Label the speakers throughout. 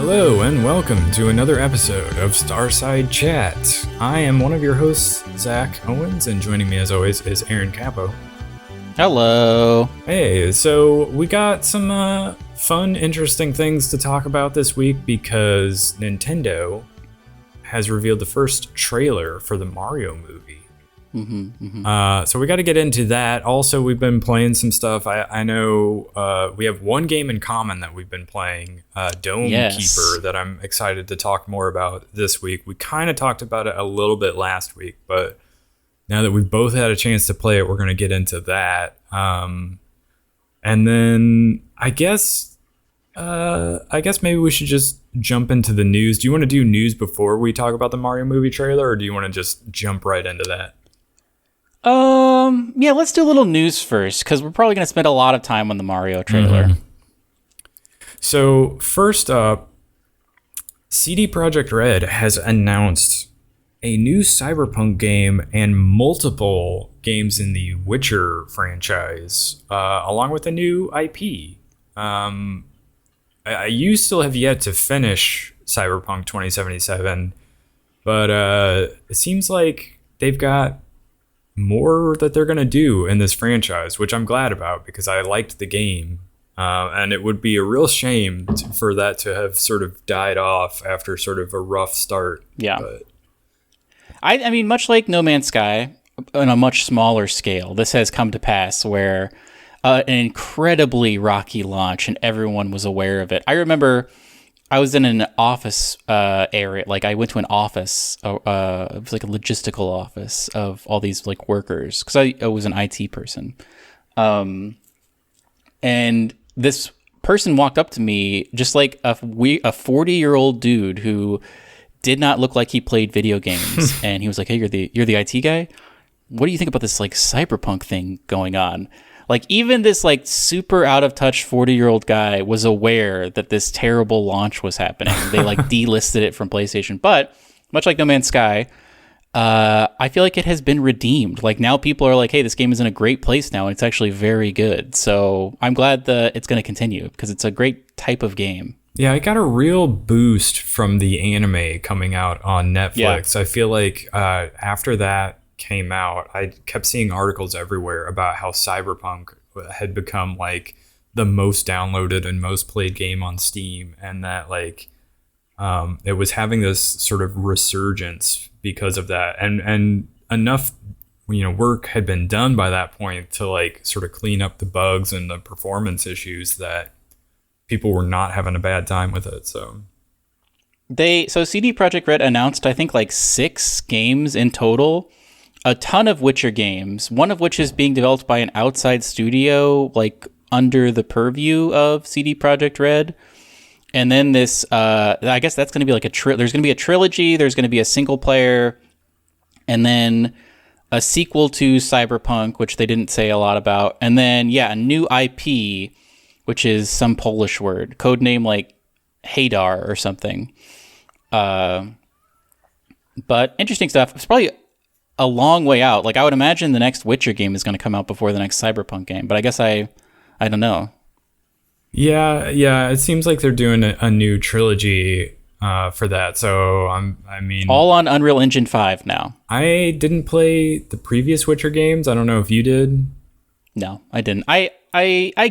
Speaker 1: Hello and welcome to another episode of Starside Chat. I am one of your hosts, Zach Owens, and joining me as always is Aaron Capo.
Speaker 2: Hello.
Speaker 1: Hey, so we got some fun, interesting things to talk about this week because Nintendo has revealed the first trailer for the Mario movie. So we got to get into that. Also, we've been playing some stuff. I know we have one game in common that we've been playing, Dome Keeper, that I'm excited to talk more about this week. We kind of talked about it a little bit last week, but now that we've both had a chance to play it, we're going to get into that. And then I guess maybe we should just jump into the news. Do you want to do news before we talk about the Mario movie trailer, or do you want to just jump right into that?
Speaker 2: Yeah, let's do a little news first, because we're probably going to spend a lot of time on the Mario trailer.
Speaker 1: So, first up, CD Projekt Red has announced a new Cyberpunk game and multiple games in the Witcher franchise, along with a new IP. You still have yet to finish Cyberpunk 2077, but it seems like they've got more that they're going to do in this franchise, which I'm glad about because I liked the game. And it would be a real shame for that to have sort of died off after sort of a rough start.
Speaker 2: Yeah. But I mean, much like No Man's Sky, on a much smaller scale, this has come to pass where an incredibly rocky launch and everyone was aware of it. I remember I was in an office area, like I went to an office, it was like a logistical office of all these like workers, because I was an IT person. And this person walked up to me just like a 40-year-old dude who did not look like he played video games. And he was like, "Hey, you're the IT guy? What do you think about this like cyberpunk thing going on?" Like, even this, like, super out-of-touch 40-year-old guy was aware that this terrible launch was happening. They, like, delisted it from PlayStation. But, much like No Man's Sky, I feel like it has been redeemed. Like, now people are like, hey, this game is in a great place now, and it's actually very good. So, I'm glad that it's going to continue, because it's a great type of game.
Speaker 1: Yeah, I got a real boost from the anime coming out on Netflix. Yeah. I feel like after that came out, I kept seeing articles everywhere about how Cyberpunk had become like the most downloaded and most played game on Steam, and that like it was having this sort of resurgence because of that, and enough work had been done by that point to like sort of clean up the bugs and the performance issues that people were not having a bad time with it. So
Speaker 2: CD Projekt Red announced I think like 6 games in total. A ton of Witcher games, one of which is being developed by an outside studio, like under the purview of CD Projekt Red. And then this, I guess that's going to be like there's going to be a trilogy, there's going to be a single player, and then a sequel to Cyberpunk, which they didn't say a lot about. And then, a new IP, which is some Polish word, codename like Hadar or something. But interesting stuff. It's probably a long way out. Like, I would imagine the next Witcher game is going to come out before the next Cyberpunk game, but I guess I don't know.
Speaker 1: Yeah, it seems like they're doing a new trilogy for that. So I mean,
Speaker 2: all on Unreal Engine 5 now.
Speaker 1: I didn't play the previous Witcher games. I don't know if you did.
Speaker 2: No, I didn't. I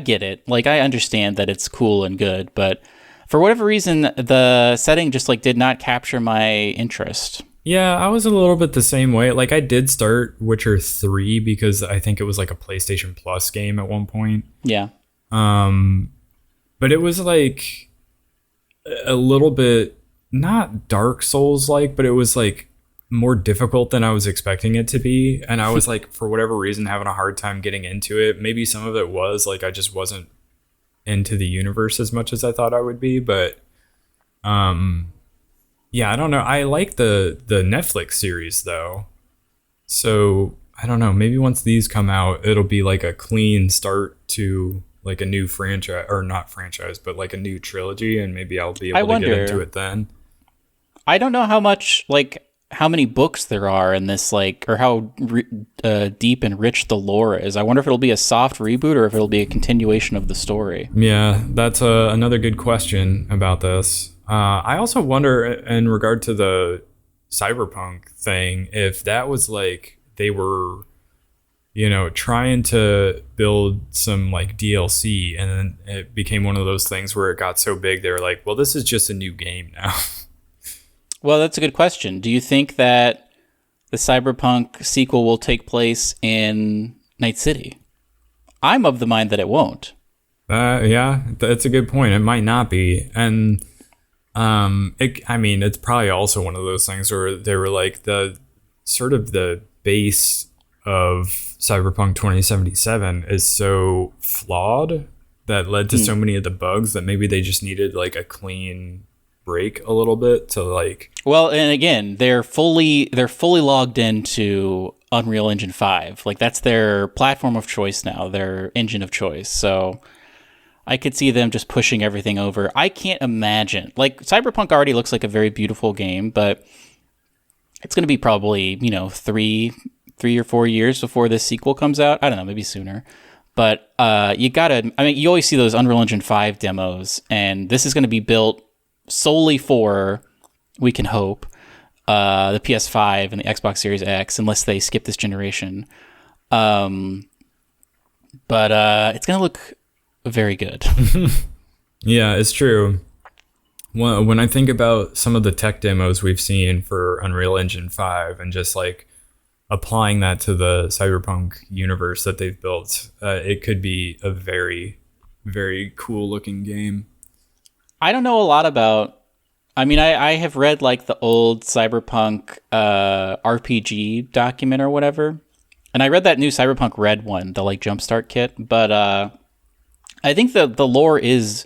Speaker 2: get it. Like, I understand that it's cool and good, but for whatever reason, the setting just like did not capture my interest.
Speaker 1: Yeah, I was a little bit the same way. Like, I did start Witcher 3 because I think it was like a PlayStation Plus game at one point.
Speaker 2: Yeah.
Speaker 1: But it was like a little bit, not Dark Souls-like, but it was like more difficult than I was expecting it to be. And I was like, for whatever reason, having a hard time getting into it. Maybe some of it was like I just wasn't into the universe as much as I thought I would be. But yeah, I don't know. I like the Netflix series, though. So, I don't know. Maybe once these come out, it'll be like a clean start to like a new franchise, or not franchise, but like a new trilogy, and maybe I'll be able to get into it then.
Speaker 2: I don't know how many books there are in this, like, or how deep and rich the lore is. I wonder if it'll be a soft reboot or if it'll be a continuation of the story.
Speaker 1: Yeah, that's another good question about this. I also wonder, in regard to the Cyberpunk thing, if that was like they were, trying to build some like DLC, and then it became one of those things where it got so big they were like, well, this is just a new game now.
Speaker 2: Well, that's a good question. Do you think that the Cyberpunk sequel will take place in Night City? I'm of the mind that it won't.
Speaker 1: Yeah, that's a good point. It might not be. And it's probably also one of those things where they were like the sort of the base of Cyberpunk 2077 is so flawed that led to so many of the bugs that maybe they just needed like a clean break a little bit to like.
Speaker 2: Well, and again, they're fully logged into Unreal Engine 5. Like that's their platform of choice now, their engine of choice. So I could see them just pushing everything over. I can't imagine. Like Cyberpunk already looks like a very beautiful game, but it's going to be probably, 3 or 4 years before this sequel comes out. I don't know, maybe sooner. But you always see those Unreal Engine 5 demos, and this is going to be built solely for, we can hope, the PS5 and the Xbox Series X, unless they skip this generation. But it's going to look very good.
Speaker 1: Yeah, it's true. When I think about some of the tech demos we've seen for Unreal Engine 5 and just like applying that to the Cyberpunk universe that they've built, it could be a very, very cool looking game.
Speaker 2: I don't know a lot about. I mean, I have read like the old Cyberpunk RPG document or whatever, and I read that new Cyberpunk Red one, the like Jumpstart kit. But I think the lore is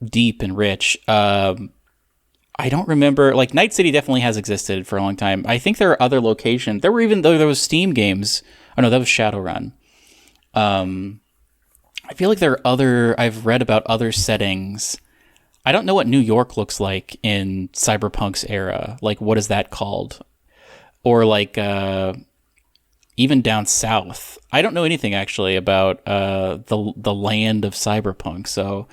Speaker 2: deep and rich. I don't remember. Like Night City definitely has existed for a long time. I think there are other locations. There was Steam games. Oh no, that was Shadowrun. I feel like there are other. I've read about other settings. I don't know what New York looks like in Cyberpunk's era. Like, what is that called? Or like even down south. I don't know anything actually about the land of Cyberpunk. So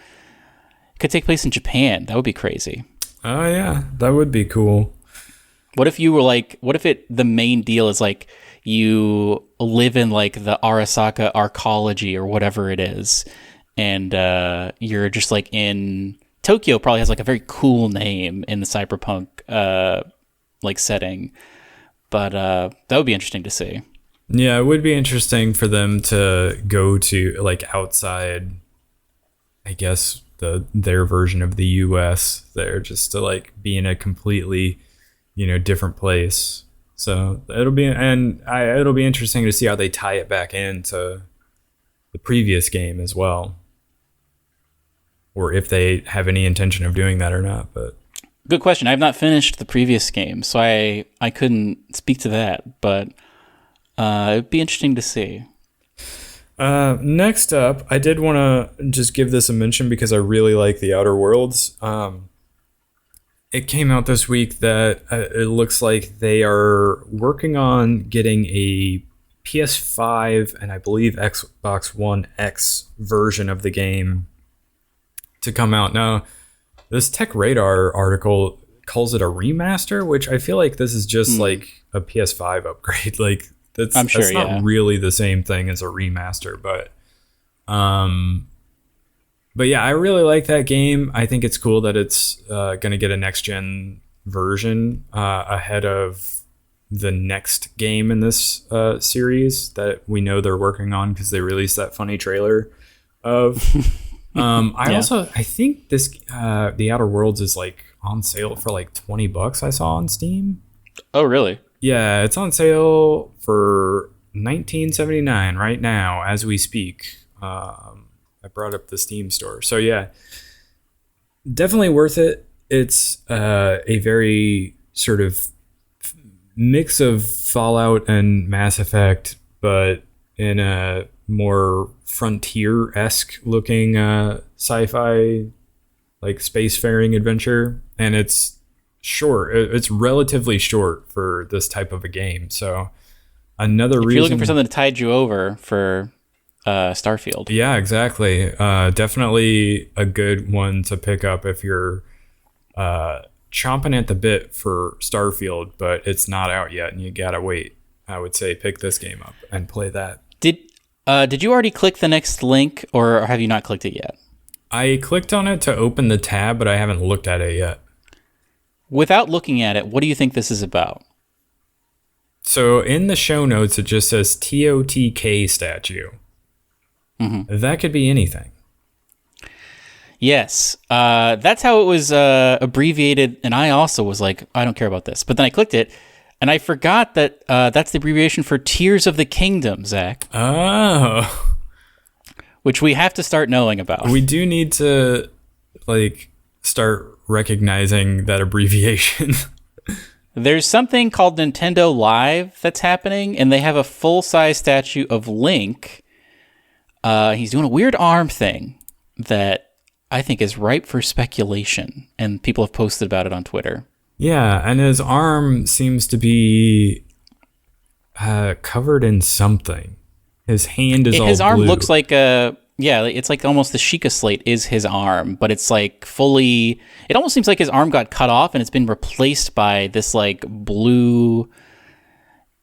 Speaker 2: it could take place in Japan. That would be crazy.
Speaker 1: Oh yeah, that would be cool.
Speaker 2: What if you were like? What if the main deal is like you live in like the Arasaka arcology or whatever it is, and you're just like in. Tokyo probably has like a very cool name in the Cyberpunk like setting, but that would be interesting to see.
Speaker 1: Yeah, it would be interesting for them to go to like outside, I guess their version of the US there, just to like be in a completely, different place. So it'll be interesting to see how they tie it back into the previous game as well. Or if they have any intention of doing that or not. But
Speaker 2: good question. I have not finished the previous game, so I couldn't speak to that. But it'd be interesting to see.
Speaker 1: Next up, I did want to just give this a mention because I really like the Outer Worlds. It came out this week that it looks like they are working on getting a PS5 and I believe Xbox One X version of the game to come out. Now, this Tech Radar article calls it a remaster, which I feel like this is just like a PS5 upgrade. Like that's not really the same thing as a remaster, but yeah, I really like that game. I think it's cool that it's going to get a next gen version ahead of the next game in this series that we know they're working on because they released that funny trailer of. I think this the Outer Worlds is like on sale for like $20 I saw on Steam.
Speaker 2: Oh really?
Speaker 1: Yeah, it's on sale for $19.79 right now as we speak. I brought up the Steam store. So yeah, definitely worth it. It's a very sort of mix of Fallout and Mass Effect, but in a more frontier-esque looking sci-fi like spacefaring adventure, and it's short. It's relatively short for this type of a game. So another reason
Speaker 2: if you're looking for something to tide you over for Starfield.
Speaker 1: Yeah, exactly. Definitely a good one to pick up if you're chomping at the bit for Starfield, but it's not out yet, and you gotta wait. I would say pick this game up and play that.
Speaker 2: Did you already click the next link, or have you not clicked it yet?
Speaker 1: I clicked on it to open the tab, but I haven't looked at it yet.
Speaker 2: Without looking at it, what do you think this is about?
Speaker 1: So in the show notes, it just says TOTK statue. Mm-hmm. That could be anything.
Speaker 2: Yes, that's how it was abbreviated, and I also was like, I don't care about this. But then I clicked it, and I forgot that that's the abbreviation for Tears of the Kingdom, Zach.
Speaker 1: Oh.
Speaker 2: Which we have to start knowing about.
Speaker 1: We do need to, start recognizing that abbreviation.
Speaker 2: There's something called Nintendo Live that's happening, and they have a full-size statue of Link. He's doing a weird arm thing that I think is ripe for speculation, and people have posted about it on Twitter.
Speaker 1: Yeah, and his arm seems to be covered in something. His hand is all blue.
Speaker 2: His arm looks like it's like almost the Sheikah slate is his arm, but it's like fully, it almost seems like his arm got cut off and it's been replaced by this like blue,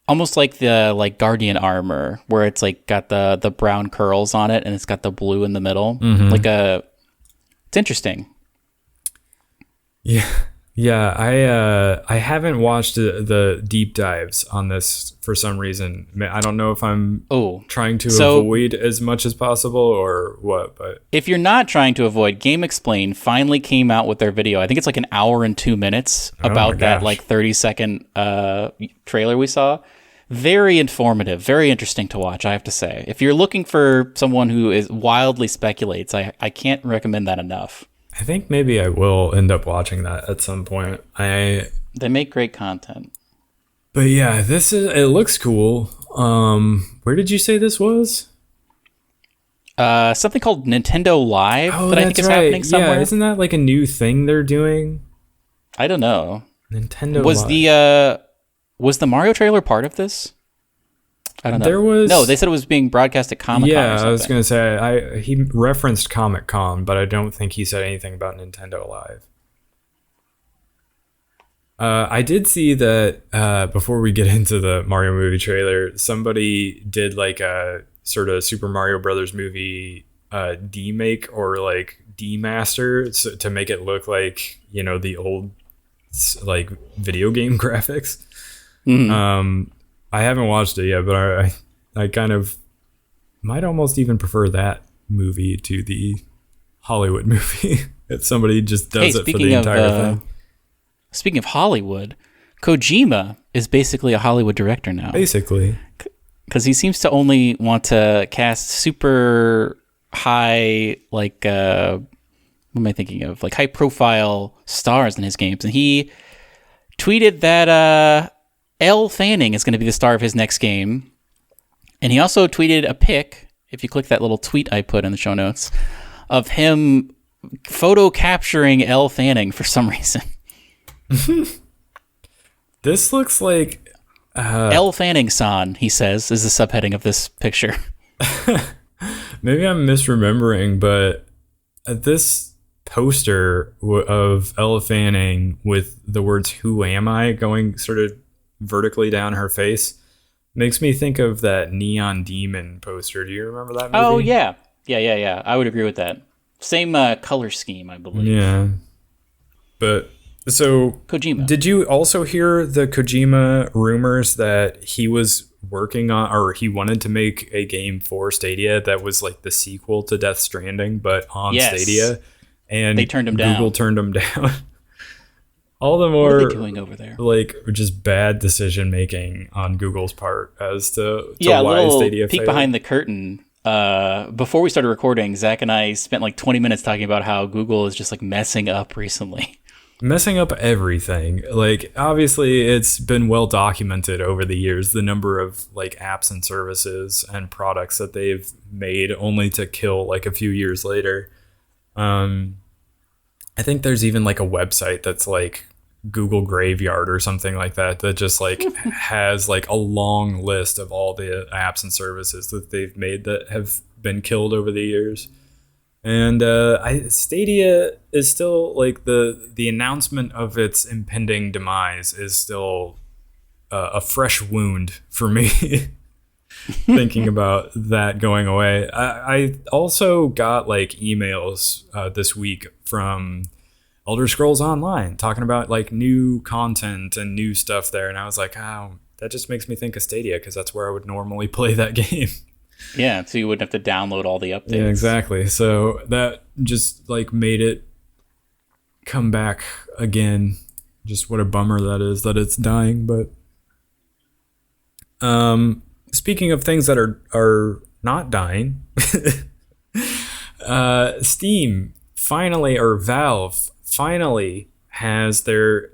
Speaker 2: almost like the Guardian armor, where it's like got the brown curls on it and it's got the blue in the middle. Mm-hmm. It's interesting.
Speaker 1: Yeah, I haven't watched the deep dives on this for some reason. I don't know if I'm trying to avoid as much as possible or what, but
Speaker 2: if you're not trying to avoid, Game Explain finally came out with their video. I think it's like an hour and 2 minutes about that 30-second trailer we saw. Very informative, very interesting to watch, I have to say. If you're looking for someone who is wildly speculates, I can't recommend that enough.
Speaker 1: I think maybe I will end up watching that at some point.
Speaker 2: They make great content.
Speaker 1: But yeah, it looks cool. Where did you say this was?
Speaker 2: Something called Nintendo Live that I think is happening somewhere.
Speaker 1: Yeah, isn't that like a new thing they're doing?
Speaker 2: I don't know.
Speaker 1: Nintendo Live.
Speaker 2: Was the Mario trailer part of this? I don't know. No, they said it was being broadcast at Comic-Con.
Speaker 1: Yeah, I was going to say, he referenced Comic-Con, but I don't think he said anything about Nintendo Live. I did see that before we get into the Mario movie trailer, somebody did like a sort of Super Mario Brothers movie demake or like demaster to make it look like, the old like video game graphics. Mm-hmm. I haven't watched it yet, but I kind of might almost even prefer that movie to the Hollywood movie. If somebody just does it for the entire thing.
Speaker 2: Speaking of Hollywood, Kojima is basically a Hollywood director now.
Speaker 1: Basically.
Speaker 2: Because he seems to only want to cast super high, what am I thinking of? Like high-profile stars in his games. And he tweeted that Elle Fanning is going to be the star of his next game. And he also tweeted a pic, if you click that little tweet I put in the show notes, of him photo capturing Elle Fanning for some reason.
Speaker 1: This looks like...
Speaker 2: Elle Fanning-san, he says, is the subheading of this picture.
Speaker 1: Maybe I'm misremembering, but this poster of Elle Fanning with the words "Who am I?" going sort of vertically down her face makes me think of that Neon Demon poster. Do you remember that movie?
Speaker 2: Oh, yeah. Yeah. I would agree with that. Same color scheme, I believe.
Speaker 1: Yeah. But, so...
Speaker 2: Kojima.
Speaker 1: Did you also hear the Kojima rumors that he was working on, or he wanted to make a game for Stadia that was like the sequel to Death Stranding, but on Stadia? And
Speaker 2: they turned him down.
Speaker 1: Google turned him down. All the more,
Speaker 2: what are they doing over there?
Speaker 1: Like, just bad decision making on Google's part as to why Stadia
Speaker 2: peek
Speaker 1: failed.
Speaker 2: Behind the curtain. Before we started recording, Zach and I spent like 20 minutes talking about how Google is just like messing up recently.
Speaker 1: Messing up everything. Like, obviously, it's been well documented over the years, the number of like apps and services and products that they've made only to kill like a few years later. I think there's even like a website that's like Google Graveyard or something like that just like has like a long list of all the apps and services that they've made that have been killed over the years. And Stadia is still like the announcement of its impending demise is still a fresh wound for me. Thinking about that going away. I also got like emails this week from Elder Scrolls Online talking about like new content and new stuff there, and I was like, oh, that just makes me think of Stadia because that's where I would normally play that game.
Speaker 2: Yeah, so you wouldn't have to download all the updates.
Speaker 1: Yeah, exactly. So that just like made it come back again. Just what a bummer that is that it's dying. But speaking of things that are not dying, Steam finally, or Valve finally has their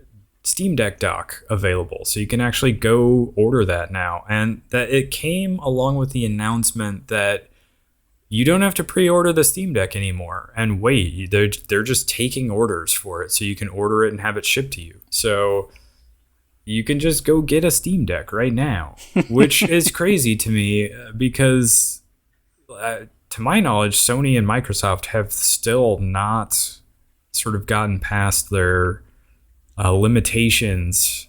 Speaker 1: Steam Deck dock available, so you can actually go order that now. And that it came along with the announcement that you don't have to pre-order the Steam Deck anymore and wait. They're just taking orders for it, so you can order it and have it shipped to you. So you can just go get a Steam Deck right now, which is crazy to me because, to my knowledge, Sony and Microsoft have still not sort of gotten past their limitations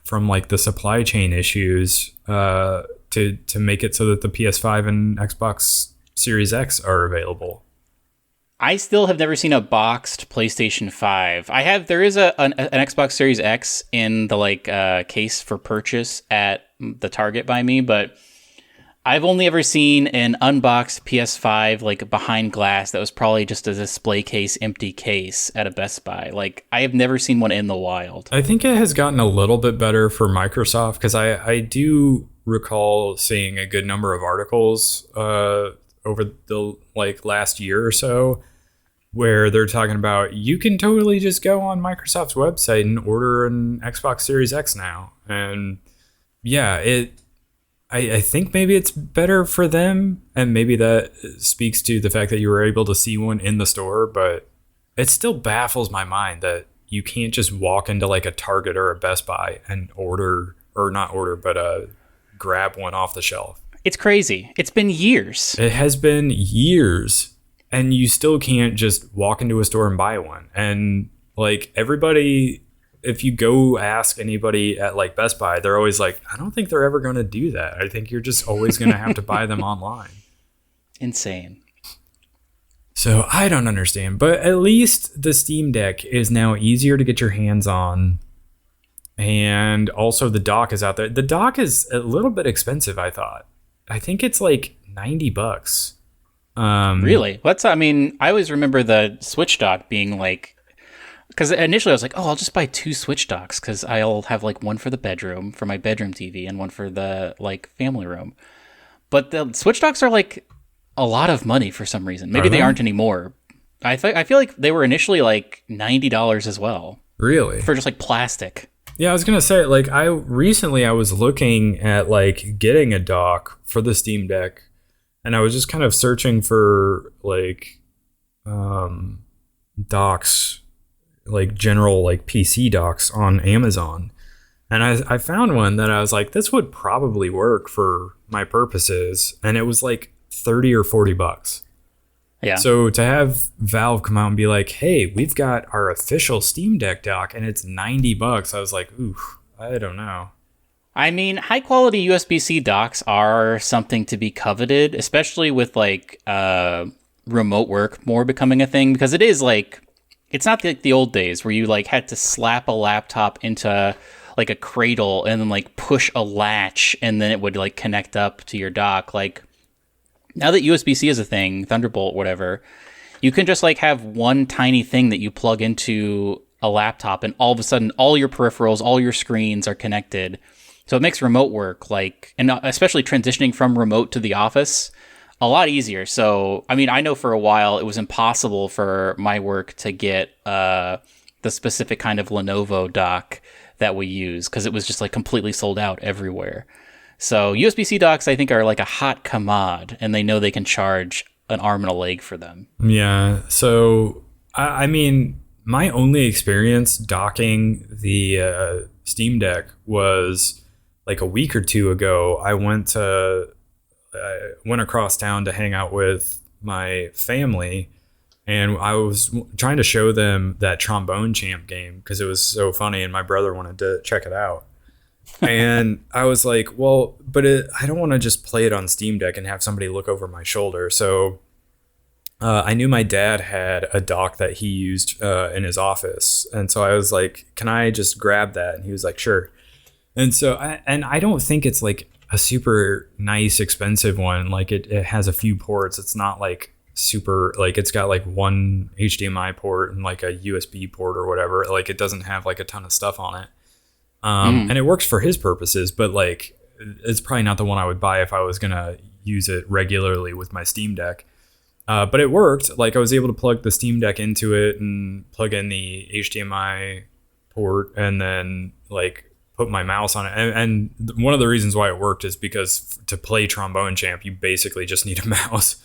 Speaker 1: from like the supply chain issues to make it so that the PS5 and Xbox Series X are available.
Speaker 2: I still have never seen a boxed PlayStation 5. There is an Xbox Series X in the case for purchase at the Target by me, but I've only ever seen an unboxed PS5 like behind glass that was probably just a display case, empty case at a Best Buy. Like, I have never seen one in the wild.
Speaker 1: I think it has gotten a little bit better for Microsoft because I do recall seeing a good number of articles over the last year or so where they're talking about you can totally just go on Microsoft's website and order an Xbox Series X now. And yeah, I think maybe it's better for them, and maybe that speaks to the fact that you were able to see one in the store, but it still baffles my mind that you can't just walk into like a Target or a Best Buy and grab one off the shelf.
Speaker 2: It's crazy. It's been years.
Speaker 1: It has been years, and you still can't just walk into a store and buy one. And like everybody, if you go ask anybody at like Best Buy, they're always like, I don't think they're ever going to do that. I think you're just always going to have to buy them online.
Speaker 2: Insane.
Speaker 1: So I don't understand, but at least the Steam Deck is now easier to get your hands on. And also the dock is out there. The dock is a little bit expensive, I thought. I think it's like $90.
Speaker 2: Really? I always remember the Switch dock being like, because initially I was like, oh, I'll just buy 2 Switch docks because I'll have like one for the bedroom, for my bedroom TV, and one for the like family room. But the Switch docks are like a lot of money for some reason. Maybe they aren't anymore. I feel like they were initially like $90 as well.
Speaker 1: Really?
Speaker 2: For just like plastic.
Speaker 1: Yeah, I was going to say, like, I was looking at like getting a dock for the Steam Deck, and I was just kind of searching for like docks, like general like PC docks on Amazon. And I found one that I was like, this would probably work for my purposes. And it was like $30 or $40.
Speaker 2: Yeah.
Speaker 1: So to have Valve come out and be like, hey, we've got our official Steam Deck dock and it's $90. I was like, oof, I don't know.
Speaker 2: I mean, high quality USB-C docks are something to be coveted, especially with like remote work more becoming a thing, because it is like, it's not like the old days where you like had to slap a laptop into like a cradle and then like push a latch and then it would like connect up to your dock. Like, now that USB-C is a thing, Thunderbolt, whatever, you can just like have one tiny thing that you plug into a laptop and all of a sudden all your peripherals, all your screens are connected. So it makes remote work like, and especially transitioning from remote to the office, a lot easier. So, I mean, I know for a while it was impossible for my work to get the specific kind of Lenovo dock that we use because it was just like completely sold out everywhere. So USB-C docks, I think, are like a hot commod, and they know they can charge an arm and a leg for them.
Speaker 1: Yeah. So, I mean, my only experience docking the Steam Deck was like a week or two ago. I went across town to hang out with my family, And I was trying to show them that Trombone Champ game because it was so funny, and my brother wanted to check it out. And I was like, well, but I don't want to just play it on Steam Deck and have somebody look over my shoulder. So I knew my dad had a dock that he used in his office. And so I was like, can I just grab that? And he was like, sure. And so, I don't think it's like a super nice, expensive one. Like it has a few ports. It's not like super, like it's got like one HDMI port and like a USB port or whatever. Like it doesn't have like a ton of stuff on it. And it works for his purposes, but like it's probably not the one I would buy if I was going to use it regularly with my Steam Deck. But it worked. Like I was able to plug the Steam Deck into it and plug in the HDMI port and then like put my mouse on it. And one of the reasons why it worked is because to play Trombone Champ, you basically just need a mouse.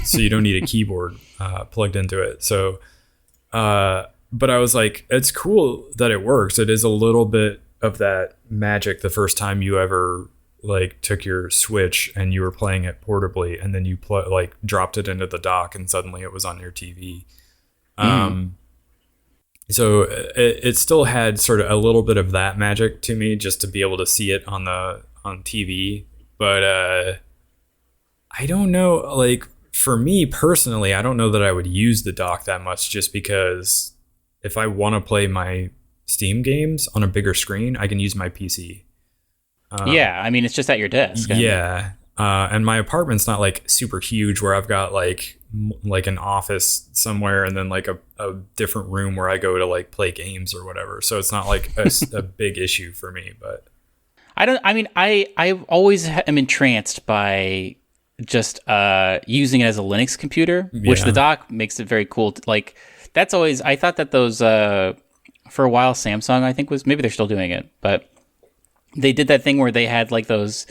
Speaker 1: So you don't need a keyboard plugged into it. So, but I was like, it's cool that it works. It is a little bit of that magic the first time you ever like took your Switch and you were playing it portably, and then you like dropped it into the dock and suddenly it was on your TV. So it still had sort of a little bit of that magic to me, just to be able to see it on TV. But I don't know, like for me personally, I don't know that I would use the dock that much, just because if I want to play my Steam games on a bigger screen, I can use my PC.
Speaker 2: Yeah, I mean, it's just at your desk.
Speaker 1: Yeah. And my apartment's not like super huge where I've got like an office somewhere and then like a different room where I go to like play games or whatever. So it's not like a big issue for me, but
Speaker 2: I always am entranced by just using it as a Linux computer, which the dock makes it very cool. Like that's always, I thought that those, for a while, Samsung, I think maybe they're still doing it, but they did that thing where they had like those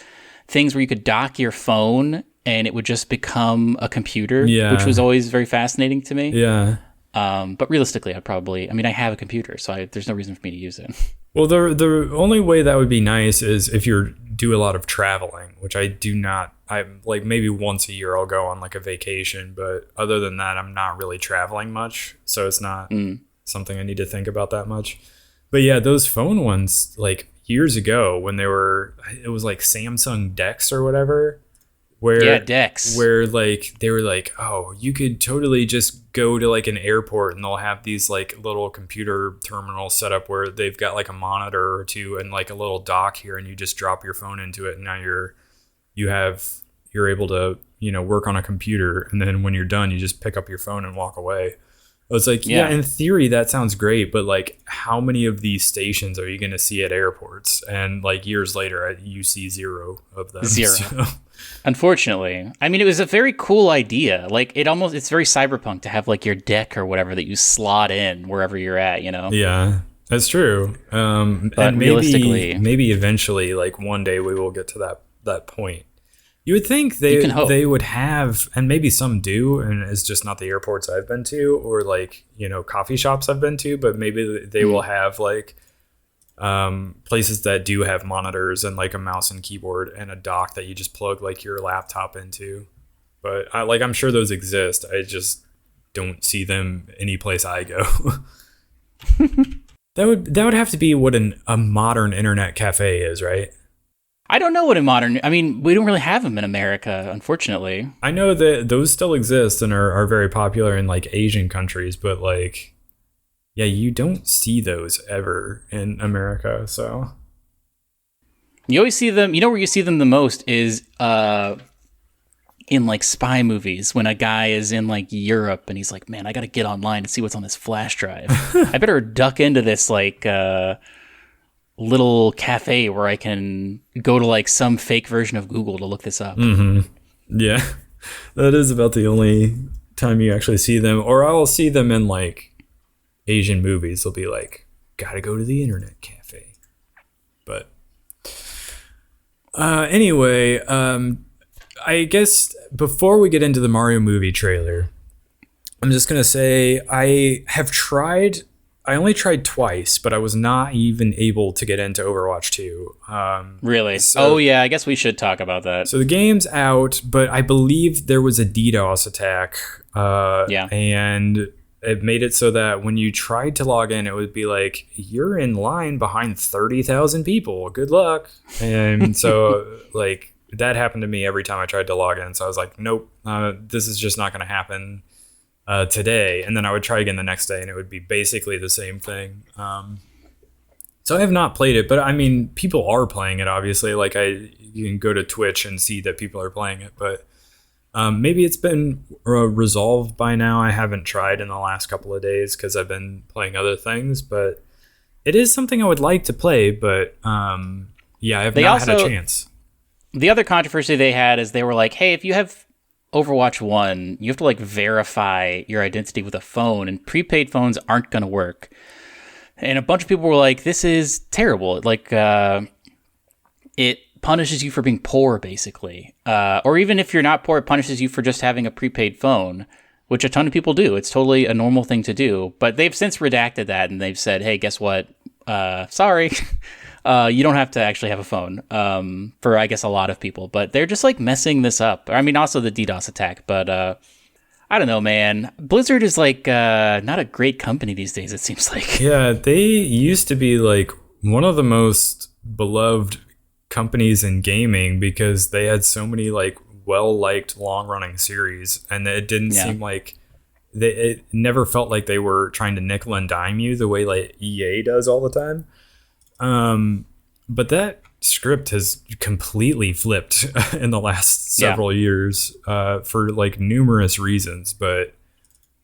Speaker 2: things where you could dock your phone and it would just become a computer, which was always very fascinating to me.
Speaker 1: Yeah.
Speaker 2: But realistically, I have a computer, so there's no reason for me to use it.
Speaker 1: Well, the only way that would be nice is if you do a lot of traveling, which I do not. I'm like maybe once a year I'll go on like a vacation, but other than that, I'm not really traveling much. So it's not something I need to think about that much. But yeah, those phone ones, like years ago when it was like Samsung Dex or whatever.
Speaker 2: Dex.
Speaker 1: Where like they were like, oh, you could totally just go to like an airport and they'll have these like little computer terminals set up where they've got like a monitor or two and like a little dock here, and you just drop your phone into it, and now you're able to, work on a computer, and then when you're done, you just pick up your phone and walk away. I was like, yeah, in theory that sounds great, but like how many of these stations are you going to see at airports? And like years later, you see zero of them.
Speaker 2: So. Unfortunately. I mean, it was a very cool idea. Like it's very cyberpunk to have like your deck or whatever that you slot in wherever you're at,
Speaker 1: Yeah, that's true.
Speaker 2: But
Speaker 1: and
Speaker 2: realistically,
Speaker 1: maybe eventually, like one day we will get to that point. You would think they would have, and maybe some do, and it's just not the airports I've been to or like, coffee shops I've been to, but maybe they will have like places that do have monitors and like a mouse and keyboard and a dock that you just plug like your laptop into. But I'm sure those exist. I just don't see them any place I go. That would have to be what a modern internet cafe is, right?
Speaker 2: I don't know what we don't really have them in America, unfortunately.
Speaker 1: I know that those still exist and are very popular in like Asian countries, but like, yeah, you don't see those ever in America. So
Speaker 2: you always see them, where you see them the most is in like spy movies when a guy is in like Europe and he's like, man, I got to get online and see what's on this flash drive. I better duck into this like little cafe where I can go to like some fake version of Google to look this up.
Speaker 1: Mm-hmm. Yeah, that is about the only time you actually see them. Or I'll see them in like Asian movies. They'll be like, gotta go to the internet cafe. But anyway, I guess before we get into the Mario movie trailer, I'm just gonna say I have tried I only tried twice, but I was not even able to get into Overwatch 2.
Speaker 2: Really? Oh, yeah, I guess we should talk about that.
Speaker 1: So the game's out, but I believe there was a DDoS attack. And it made it so that when you tried to log in, it would be like, you're in line behind 30,000 people. Good luck. And so, like, that happened to me every time I tried to log in. So I was like, nope, this is just not going to happen today. And then I would try again the next day, and it would be basically the same thing. So I have not played it, but I mean, people are playing it, obviously. Like, you can go to Twitch and see that people are playing it, but maybe it's been resolved by now. I haven't tried in the last couple of days because I've been playing other things, but it is something I would like to play, but yeah, I have not had a chance.
Speaker 2: The other controversy they had is they were like, hey, if you have Overwatch 1, you have to like verify your identity with a phone, and prepaid phones aren't going to work. And a bunch of people were like, this is terrible. Like, it punishes you for being poor, basically. Or even if you're not poor, it punishes you for just having a prepaid phone, which a ton of people do. It's totally a normal thing to do. But they've since redacted that, and they've said, hey, guess what? Sorry. You don't have to actually have a phone for, I guess, a lot of people. But they're just, like, messing this up. I mean, also the DDoS attack. But I don't know, man. Blizzard is, like, not a great company these days, it seems like.
Speaker 1: Yeah, they used to be, like, one of the most beloved companies in gaming because they had so many, like, well-liked, long-running series. And it didn't seem like... it never felt like they were trying to nickel and dime you the way, like, EA does all the time. But that script has completely flipped in the last several years for like numerous reasons. But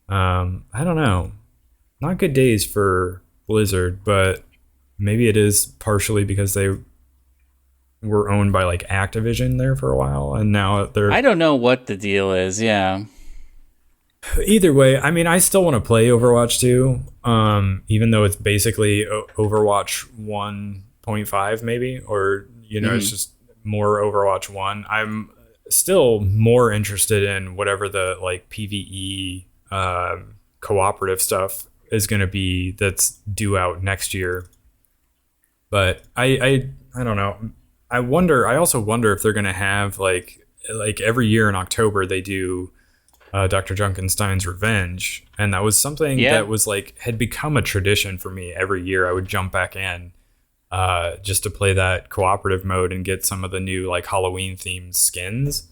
Speaker 1: I don't know, not good days for Blizzard. But maybe it is partially because they were owned by like Activision there for a while, and now they're...
Speaker 2: I don't know what the deal is. Yeah.
Speaker 1: Either way, I mean, I still want to play Overwatch 2, even though it's basically Overwatch 1.5 maybe, or, you know, it's just more Overwatch 1. I'm still more interested in whatever the, like, PvE cooperative stuff is going to be that's due out next year. But I don't know. I also wonder if they're going to have, like every year in October they do... Dr. Junkenstein's Revenge, and that was something that was like had become a tradition for me. Every year I would jump back in just to play that cooperative mode and get some of the new like Halloween themed skins.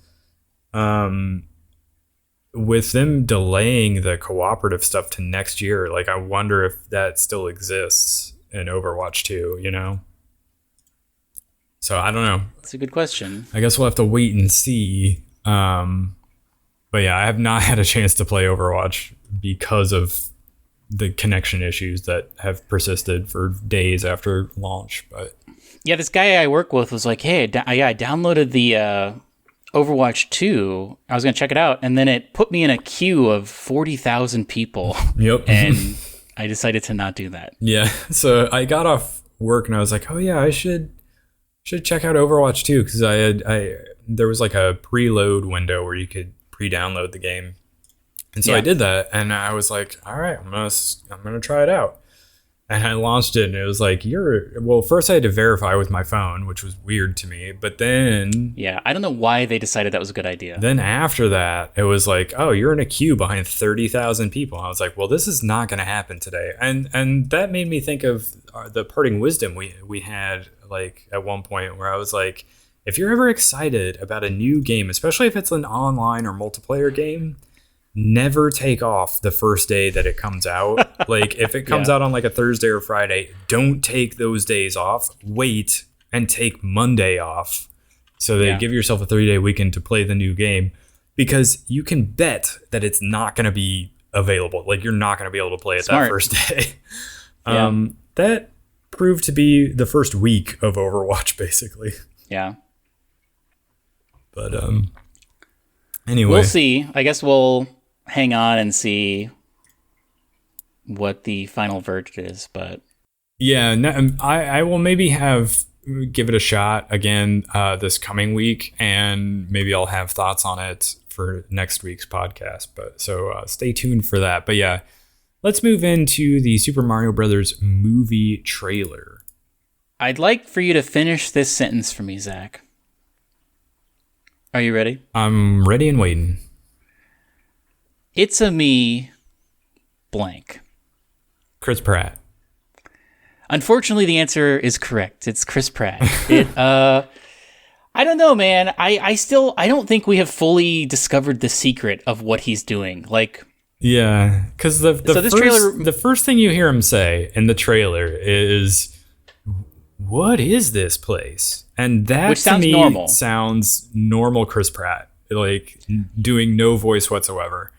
Speaker 1: With them delaying the cooperative stuff to next year, like I wonder if that still exists in Overwatch 2, you know? So I don't know.
Speaker 2: That's a good question.
Speaker 1: I guess we'll have to wait and see. But yeah, I have not had a chance to play Overwatch because of the connection issues that have persisted for days after launch. But
Speaker 2: yeah, this guy I work with was like, hey, I downloaded the Overwatch 2. I was going to check it out. And then it put me in a queue of 40,000 people.
Speaker 1: Yep.
Speaker 2: And I decided to not do that.
Speaker 1: Yeah. So I got off work and I was like, oh yeah, I should check out Overwatch 2. Because there was like a preload window where you could pre-download the game, and so I did that, and I was like, all right, I'm gonna try it out, and I launched it, and it was like, first I had to verify with my phone, which was weird to me, but then
Speaker 2: I don't know why they decided that was a good idea.
Speaker 1: Then after that, it was like, oh, you're in a queue behind 30,000 people. I was like, well, this is not gonna happen today, and that made me think of the parting wisdom we had like at one point where I was like, if you're ever excited about a new game, especially if it's an online or multiplayer game, never take off the first day that it comes out. Like if it comes out on like a Thursday or Friday, don't take those days off. Wait and take Monday off so that give yourself a 3-day weekend to play the new game, because you can bet that it's not going to be available. Like you're not going to be able to play it that first day. That proved to be the first week of Overwatch, basically.
Speaker 2: Yeah.
Speaker 1: But anyway,
Speaker 2: we'll see. I guess we'll hang on and see what the final verdict is. But
Speaker 1: yeah, I will maybe give it a shot again this coming week, and maybe I'll have thoughts on it for next week's podcast. But so stay tuned for that. But yeah, let's move into the Super Mario Brothers movie trailer.
Speaker 2: I'd like for you to finish this sentence for me, Zach. Are you ready?
Speaker 1: I'm ready and waiting.
Speaker 2: It's a me blank.
Speaker 1: Chris Pratt.
Speaker 2: Unfortunately, the answer is correct. It's Chris Pratt. I don't know, man. I don't think we have fully discovered the secret of what he's doing. Like,
Speaker 1: yeah, because the first thing you hear him say in the trailer is, "What is this place?" And that
Speaker 2: which sounds
Speaker 1: to me
Speaker 2: normal.
Speaker 1: Sounds normal, Chris Pratt, like doing no voice whatsoever.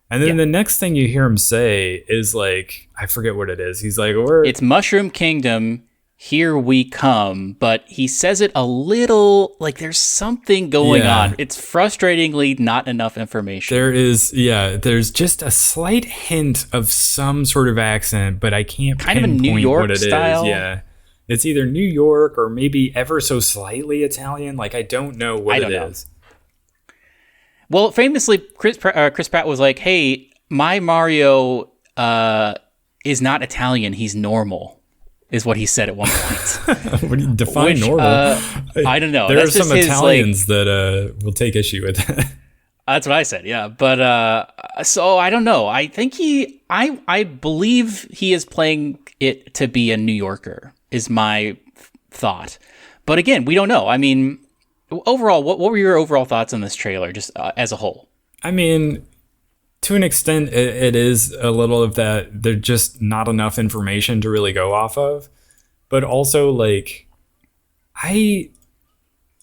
Speaker 1: And then the next thing you hear him say is like, I forget what it is. He's like,
Speaker 2: "It's Mushroom Kingdom. Here we come," but he says it a little like there's something going on. It's frustratingly not enough information.
Speaker 1: There's just a slight hint of some sort of accent, but I can't
Speaker 2: kind of a
Speaker 1: pinpoint
Speaker 2: New York
Speaker 1: what it
Speaker 2: style.
Speaker 1: is. Yeah, it's either New York or maybe ever so slightly Italian. Like I don't know what it is.
Speaker 2: Well, famously, Chris Pratt was like, "Hey, my Mario is not Italian. He's normal." Is what he said at one point.
Speaker 1: What do you define normal?
Speaker 2: I don't know.
Speaker 1: There
Speaker 2: That's
Speaker 1: are some
Speaker 2: just
Speaker 1: Italians that will take issue with that.
Speaker 2: That's what I said, yeah. But so I don't know. I think I believe he is playing it to be a New Yorker, is my thought. But again, we don't know. I mean, overall, what were your overall thoughts on this trailer, just as a whole?
Speaker 1: I mean, to an extent, it is a little of that. There's just not enough information to really go off of. But also, like,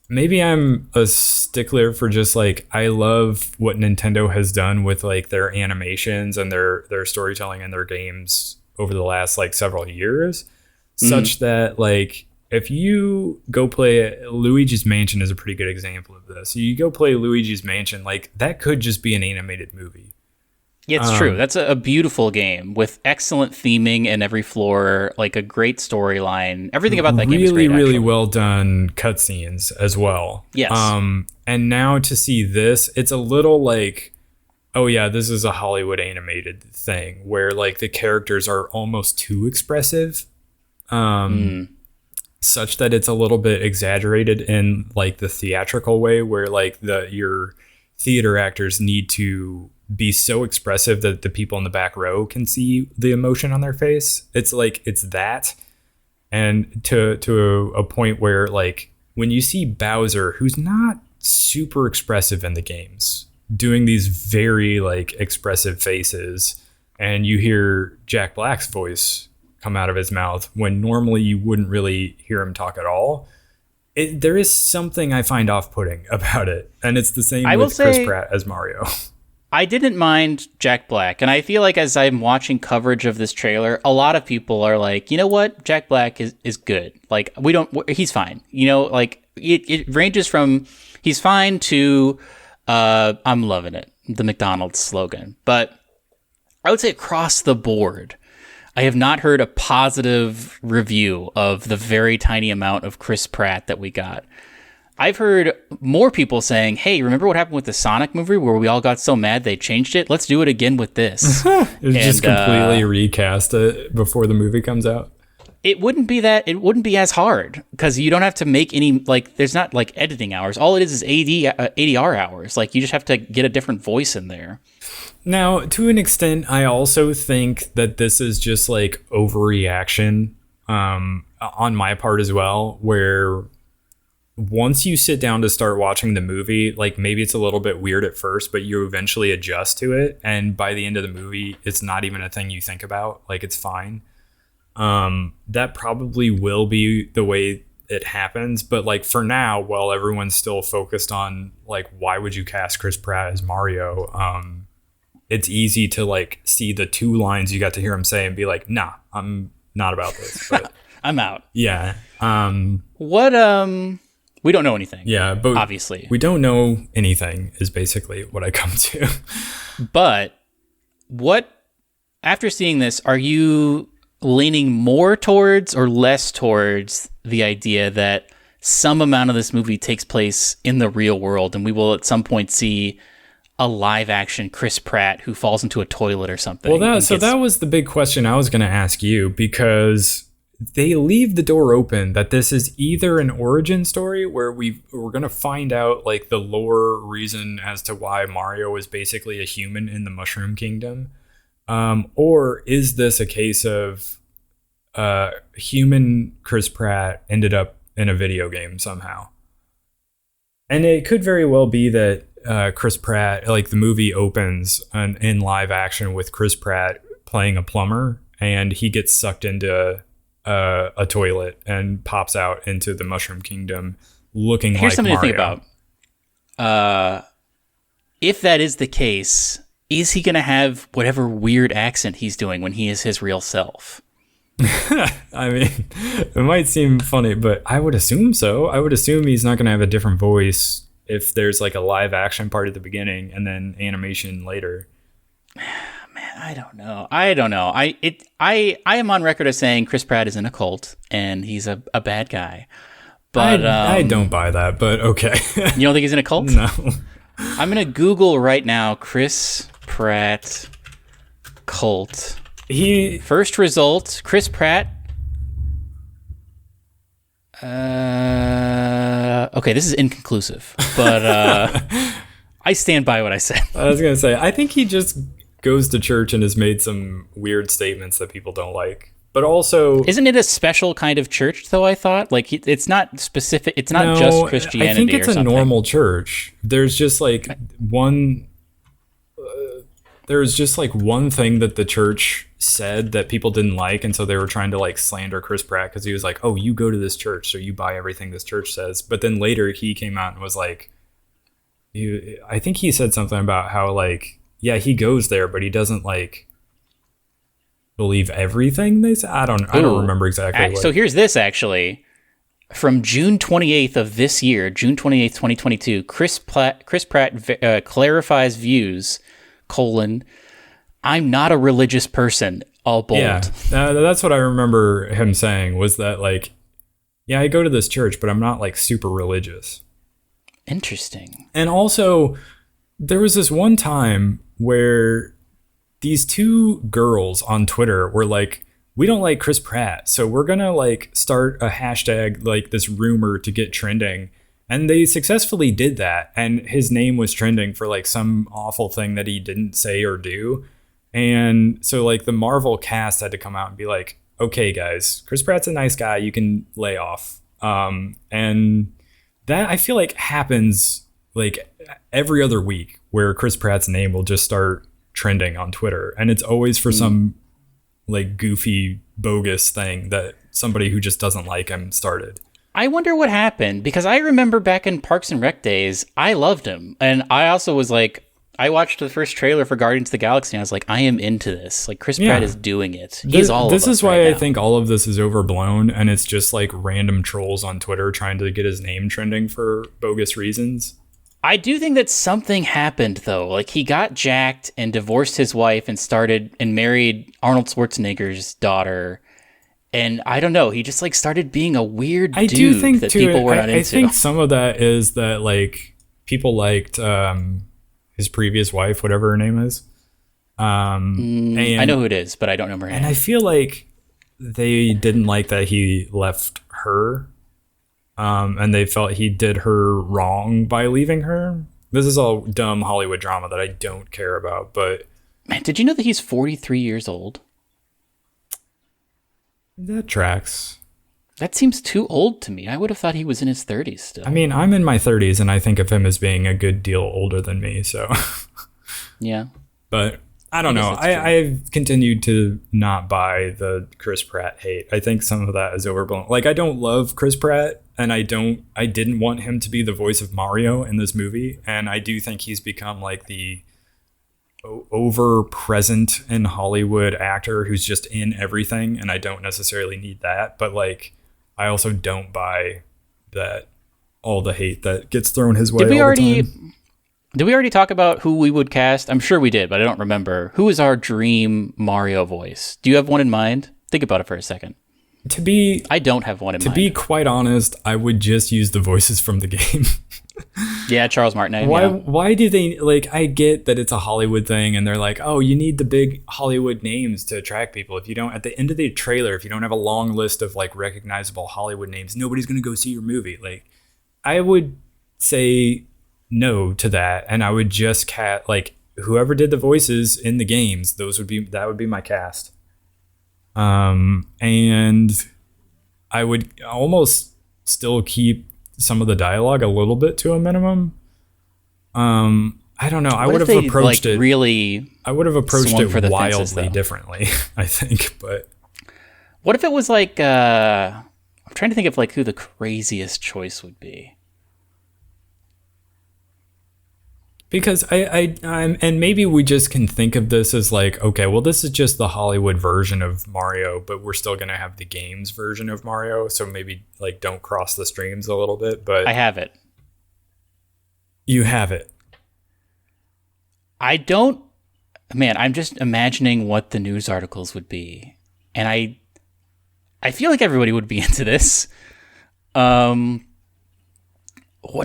Speaker 1: maybe I'm a stickler for just, like, I love what Nintendo has done with, like, their animations and their storytelling and their games over the last, like, several years. Such that, like, if you go play Luigi's Mansion is a pretty good example of this. You go play Luigi's Mansion, like, that could just be an animated movie.
Speaker 2: Yeah, it's true. That's a beautiful game with excellent theming in every floor, like a great storyline. Everything about that game is great.
Speaker 1: Really well done cutscenes as well.
Speaker 2: Yes.
Speaker 1: And now to see this, it's a little like, oh yeah, this is a Hollywood animated thing where like the characters are almost too expressive, such that it's a little bit exaggerated in like the theatrical way where like your theater actors need to be so expressive that the people in the back row can see the emotion on their face. It's like, it's that. And to a point where like when you see Bowser, who's not super expressive in the games, doing these very like expressive faces, and you hear Jack Black's voice come out of his mouth when normally you wouldn't really hear him talk at all. There is something I find off-putting about it. And it's the same with Chris Pratt as Mario.
Speaker 2: I didn't mind Jack Black, and I feel like as I'm watching coverage of this trailer, a lot of people are like, you know what, Jack Black is good. Like he's fine. You know, like it ranges from he's fine to I'm loving it, the McDonald's slogan. But I would say across the board, I have not heard a positive review of the very tiny amount of Chris Pratt that we got. I've heard more people saying, hey, remember what happened with the Sonic movie where we all got so mad they changed it? Let's do it again with this.
Speaker 1: Just completely recast it before the movie comes out.
Speaker 2: It wouldn't be as hard because you don't have to make any, like, there's not like editing hours. All it is ADR hours. Like, you just have to get a different voice in there.
Speaker 1: Now, to an extent, I also think that this is just like overreaction on my part as well, where once you sit down to start watching the movie, like maybe it's a little bit weird at first, but you eventually adjust to it. And by the end of the movie, it's not even a thing you think about. Like, it's fine. That probably will be the way it happens. But like for now, while everyone's still focused on like, why would you cast Chris Pratt as Mario? It's easy to like see the two lines you got to hear him say and be like, nah, I'm not about this. But
Speaker 2: I'm out.
Speaker 1: Yeah.
Speaker 2: We don't know anything.
Speaker 1: Yeah, but
Speaker 2: obviously
Speaker 1: we don't know anything is basically what I come to.
Speaker 2: But after seeing this, are you leaning more towards or less towards the idea that some amount of this movie takes place in the real world and we will at some point see a live action Chris Pratt who falls into a toilet or something.
Speaker 1: Well, that was the big question I was going to ask you, because they leave the door open that this is either an origin story where we're going to find out like the lore reason as to why Mario is basically a human in the Mushroom Kingdom, or is this a case of human Chris Pratt ended up in a video game somehow? And it could very well be that Chris Pratt, like the movie opens in live action with Chris Pratt playing a plumber, and he gets sucked into a toilet and pops out into the Mushroom Kingdom looking
Speaker 2: Here's
Speaker 1: like
Speaker 2: something
Speaker 1: Mario.
Speaker 2: to think about. If that is the case, is he going to have whatever weird accent he's doing when he is his real self?
Speaker 1: I mean, it might seem funny, but I would assume so. I would assume he's not going to have a different voice if there's like a live action part at the beginning and then animation later.
Speaker 2: Man, I don't know. I am on record as saying Chris Pratt is in a cult and he's a bad guy. But
Speaker 1: I don't buy that, but okay.
Speaker 2: You don't think he's in a cult?
Speaker 1: No.
Speaker 2: I'm going to Google right now Chris Pratt cult. First result, Chris Pratt. Okay, this is inconclusive, but I stand by what I said.
Speaker 1: I was going to say, I think he just goes to church and has made some weird statements that people don't like. But also...
Speaker 2: Isn't it a special kind of church, though, I thought? Like, it's not specific, it's not just Christianity
Speaker 1: I think it's
Speaker 2: or something.
Speaker 1: a normal church. There's just like one... There's just like one thing that the church said that people didn't like, and so they were trying to like slander Chris Pratt because he was like, oh, you go to this church, so you buy everything this church says. But then later he came out and was like, I think he said something about how like, yeah, he goes there, but he doesn't like believe everything they say. I don't remember exactly.
Speaker 2: So here's this actually. From June 28th of this year, June 28th, 2022, Chris Pratt clarifies views, I'm not a religious person, all bold.
Speaker 1: Yeah, that's what I remember him saying, was that like, yeah, I go to this church, but I'm not like super religious.
Speaker 2: Interesting.
Speaker 1: And also, there was this one time where these two girls on Twitter were like, we don't like Chris Pratt, so we're gonna like start a hashtag like this rumor to get trending. And they successfully did that, and his name was trending for like some awful thing that he didn't say or do. And so like the Marvel cast had to come out and be like, okay guys, Chris Pratt's a nice guy, you can lay off. And that I feel like happens like every other week, where Chris Pratt's name will just start trending on Twitter, and it's always for some like goofy bogus thing that somebody who just doesn't like him started.
Speaker 2: I wonder what happened, because I remember back in Parks and Rec days, I loved him. And I also was like, I watched the first trailer for Guardians of the Galaxy and I was like, I am into this. Like, Chris Pratt is doing it. He's all of us.
Speaker 1: This is why
Speaker 2: right
Speaker 1: I
Speaker 2: now.
Speaker 1: think all of this is overblown, and it's just like random trolls on Twitter trying to get his name trending for bogus reasons.
Speaker 2: I do think that something happened, though. Like, he got jacked and divorced his wife and married Arnold Schwarzenegger's daughter. And I don't know, he just like started being a weird dude that people were not into.
Speaker 1: I think some of that is that like people liked his previous wife, whatever her name is. And
Speaker 2: I know who it is, but I don't know her name.
Speaker 1: And I feel like they didn't like that he left her, and they felt he did her wrong by leaving her. This is all dumb Hollywood drama that I don't care about. But
Speaker 2: man, did you know that he's 43 years old?
Speaker 1: That tracks.
Speaker 2: That seems too old to me. I would have thought he was in his 30s still.
Speaker 1: I mean, I'm in my 30s, and I think of him as being a good deal older than me, so...
Speaker 2: Yeah.
Speaker 1: But I don't know. I've continued to not buy the Chris Pratt hate. I think some of that is overblown. Like, I don't love Chris Pratt, and I didn't want him to be the voice of Mario in this movie, and I do think he's become, like, the over-present in Hollywood actor who's just in everything, and I don't necessarily need that, but like I also don't buy that all the hate that gets thrown his way. Did we
Speaker 2: already talk about who we would cast? I'm sure we did, but I don't remember. Who is our dream Mario voice? Do you have one in mind? Think about it for a second. I don't have one in mind.
Speaker 1: To be quite honest, I would just use the voices from the game.
Speaker 2: Yeah, Charles Martinet.
Speaker 1: Why do they, like, I get that it's a Hollywood thing and they're like, oh, you need the big Hollywood names to attract people. If you don't, at the end of the trailer, if you don't have a long list of like recognizable Hollywood names, nobody's going to go see your movie. Like, I would say no to that. And I would just like whoever did the voices in the games, that would be my cast. And I would almost still keep some of the dialogue a little bit to a minimum. I don't know. I would have approached it really. I would have approached it wildly differently, I think. But
Speaker 2: what if it was like? I'm trying to think of like who the craziest choice would be.
Speaker 1: Because I'm, and maybe we just can think of this as like, okay, well, this is just the Hollywood version of Mario, but we're still going to have the games version of Mario. So maybe like don't cross the streams a little bit, but
Speaker 2: I have it.
Speaker 1: You have it.
Speaker 2: I don't, man, I'm just imagining what the news articles would be. And I feel like everybody would be into this. What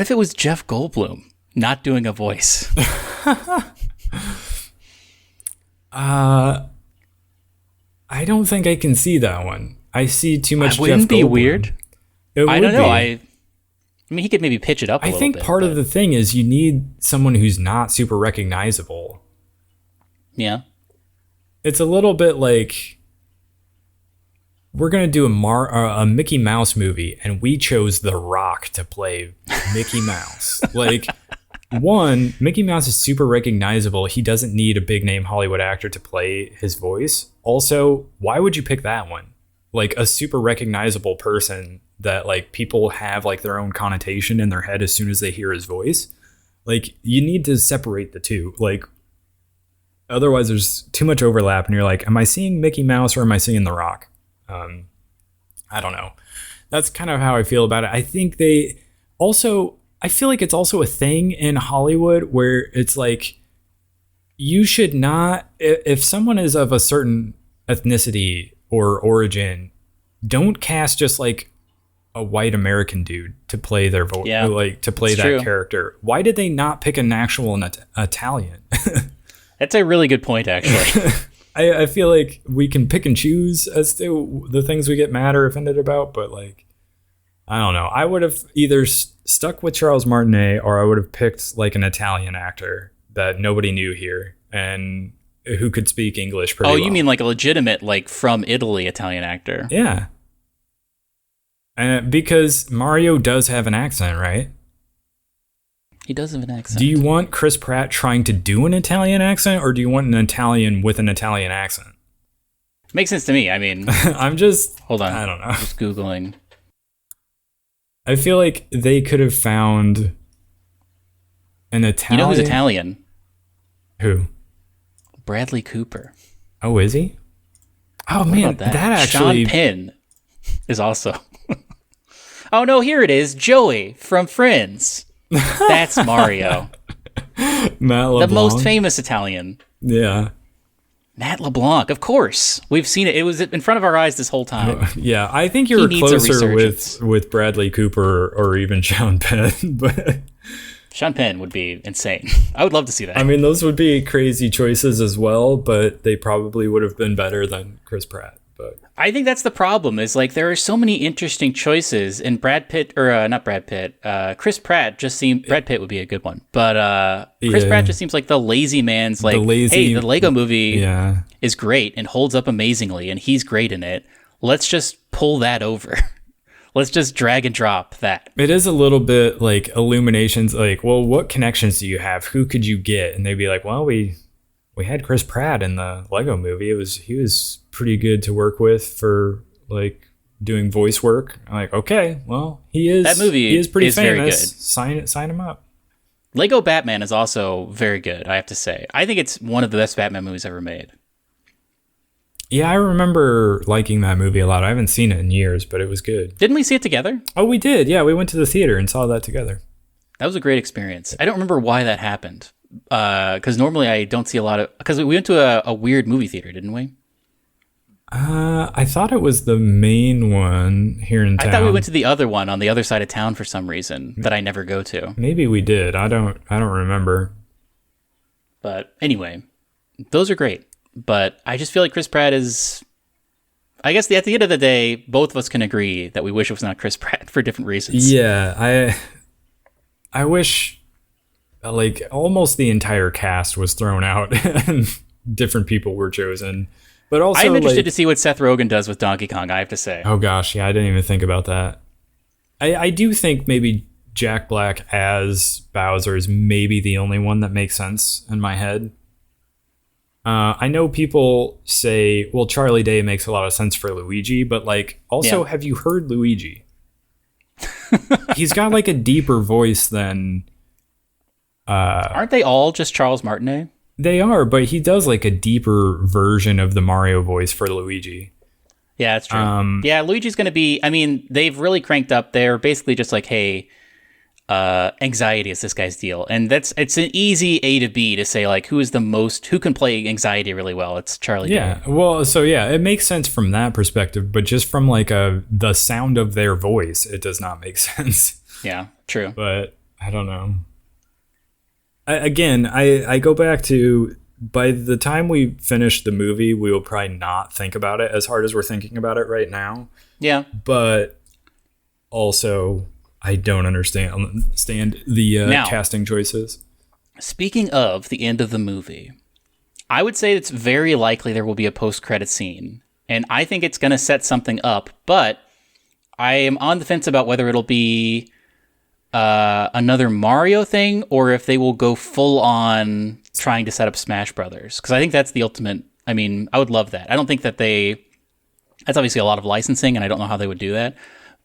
Speaker 2: if it was Jeff Goldblum? Not doing a voice.
Speaker 1: I don't think I can see that one. I see too much Jeff Goldblum.
Speaker 2: Wouldn't be weird? I don't know.
Speaker 1: Be.
Speaker 2: I mean, he could maybe pitch it up a little bit.
Speaker 1: I think part of the thing is you need someone who's not super recognizable.
Speaker 2: Yeah.
Speaker 1: It's a little bit like we're going to do a Mickey Mouse movie, and we chose The Rock to play Mickey Mouse. Like, one, Mickey Mouse is super recognizable. He doesn't need a big name Hollywood actor to play his voice. Also, why would you pick that one? Like a super recognizable person that like people have like their own connotation in their head as soon as they hear his voice. Like, you need to separate the two. Like, otherwise there's too much overlap and you're like, am I seeing Mickey Mouse or am I seeing The Rock? I don't know. That's kind of how I feel about it. I think I feel like it's also a thing in Hollywood where it's like, you should not, if someone is of a certain ethnicity or origin, don't cast just like a white American dude to play their voice, like to play that character. Why did they not pick an actual Italian?
Speaker 2: That's a really good point, actually.
Speaker 1: I feel like we can pick and choose as to the things we get mad or offended about, but like, I don't know. I would have either stuck with Charles Martinet or I would have picked like an Italian actor that nobody knew here and who could speak English pretty well.
Speaker 2: Oh, you mean like a legitimate, like from Italy Italian actor?
Speaker 1: Yeah. Because Mario does have an accent, right?
Speaker 2: He does have an accent.
Speaker 1: Do you want Chris Pratt trying to do an Italian accent, or do you want an Italian with an Italian accent?
Speaker 2: Makes sense to me. I mean,
Speaker 1: I'm just...
Speaker 2: Hold on.
Speaker 1: I don't know.
Speaker 2: Just Googling.
Speaker 1: I feel like they could have found an Italian...
Speaker 2: You know who's Italian?
Speaker 1: Who?
Speaker 2: Bradley Cooper.
Speaker 1: Oh, is he? Oh, man, that actually...
Speaker 2: Sean Penn is also... Oh, no, here it is. Joey from Friends. That's Mario.
Speaker 1: Matt LeBlanc.
Speaker 2: The most famous Italian.
Speaker 1: Yeah.
Speaker 2: Matt LeBlanc, of course. We've seen it. It was in front of our eyes this whole time.
Speaker 1: Yeah, I think you were closer with Bradley Cooper or even Sean Penn. But
Speaker 2: Sean Penn would be insane. I would love to see that.
Speaker 1: I mean, those would be crazy choices as well, but they probably would have been better than Chris Pratt. But
Speaker 2: I think that's the problem, is like there are so many interesting choices, and Brad Pitt, or not Brad Pitt, Chris Pratt just seemed, Brad Pitt would be a good one, but Chris Pratt just seems like the lazy man's like, hey, the Lego movie is great and holds up amazingly, and he's great in it. Let's just pull that over. Let's just drag and drop that.
Speaker 1: It is a little bit like Illuminations, like, well, what connections do you have? Who could you get? And they'd be like, well, we had Chris Pratt in the Lego movie. He was pretty good to work with for like doing voice work. I'm like, okay, well, he is pretty famous. Very good. Sign him up.
Speaker 2: Lego Batman is also very good, I have to say. I think it's one of the best Batman movies ever made.
Speaker 1: Yeah, I remember liking that movie a lot. I haven't seen it in years, but it was good.
Speaker 2: Didn't we see it together?
Speaker 1: Oh, we did. Yeah, we went to the theater and saw that together.
Speaker 2: That was a great experience. I don't remember why that happened. Because normally I don't see a lot of... Because we went to a weird movie theater, didn't we?
Speaker 1: I thought it was the main one here in town.
Speaker 2: I thought we went to the other one on the other side of town for some reason that I never go to.
Speaker 1: Maybe we did. I don't remember.
Speaker 2: But anyway, those are great. But I just feel like Chris Pratt is... I guess at the end of the day, both of us can agree that we wish it was not Chris Pratt for different reasons.
Speaker 1: Yeah, I wish like almost the entire cast was thrown out and different people were chosen. But also,
Speaker 2: I'm interested to see what Seth Rogen does with Donkey Kong, I have to say.
Speaker 1: Oh gosh, yeah, I didn't even think about that. I do think maybe Jack Black as Bowser is maybe the only one that makes sense in my head. I know people say, well, Charlie Day makes a lot of sense for Luigi, but like, also, have you heard Luigi? He's got like a deeper voice than...
Speaker 2: Aren't they all just Charles Martinet?
Speaker 1: They are, but he does like a deeper version of the Mario voice for Luigi.
Speaker 2: Yeah, that's true. Yeah, Luigi's going to be... I mean, they've really cranked up. They're basically just like, hey... anxiety is this guy's deal, and it's an easy A to B to say like who can play anxiety really well. It's Charlie Day.
Speaker 1: Well, so yeah, it makes sense from that perspective, but just from like the sound of their voice, it does not make sense.
Speaker 2: Yeah, true.
Speaker 1: But I don't know. I go back to, by the time we finish the movie, we will probably not think about it as hard as we're thinking about it right now.
Speaker 2: Yeah,
Speaker 1: but also, I don't understand the casting choices.
Speaker 2: Speaking of the end of the movie, I would say it's very likely there will be a post-credit scene. And I think it's going to set something up, but I am on the fence about whether it'll be another Mario thing or if they will go full on trying to set up Smash Brothers. Because I think that's the ultimate... I mean, I would love that. I don't think that that's obviously a lot of licensing, and I don't know how they would do that.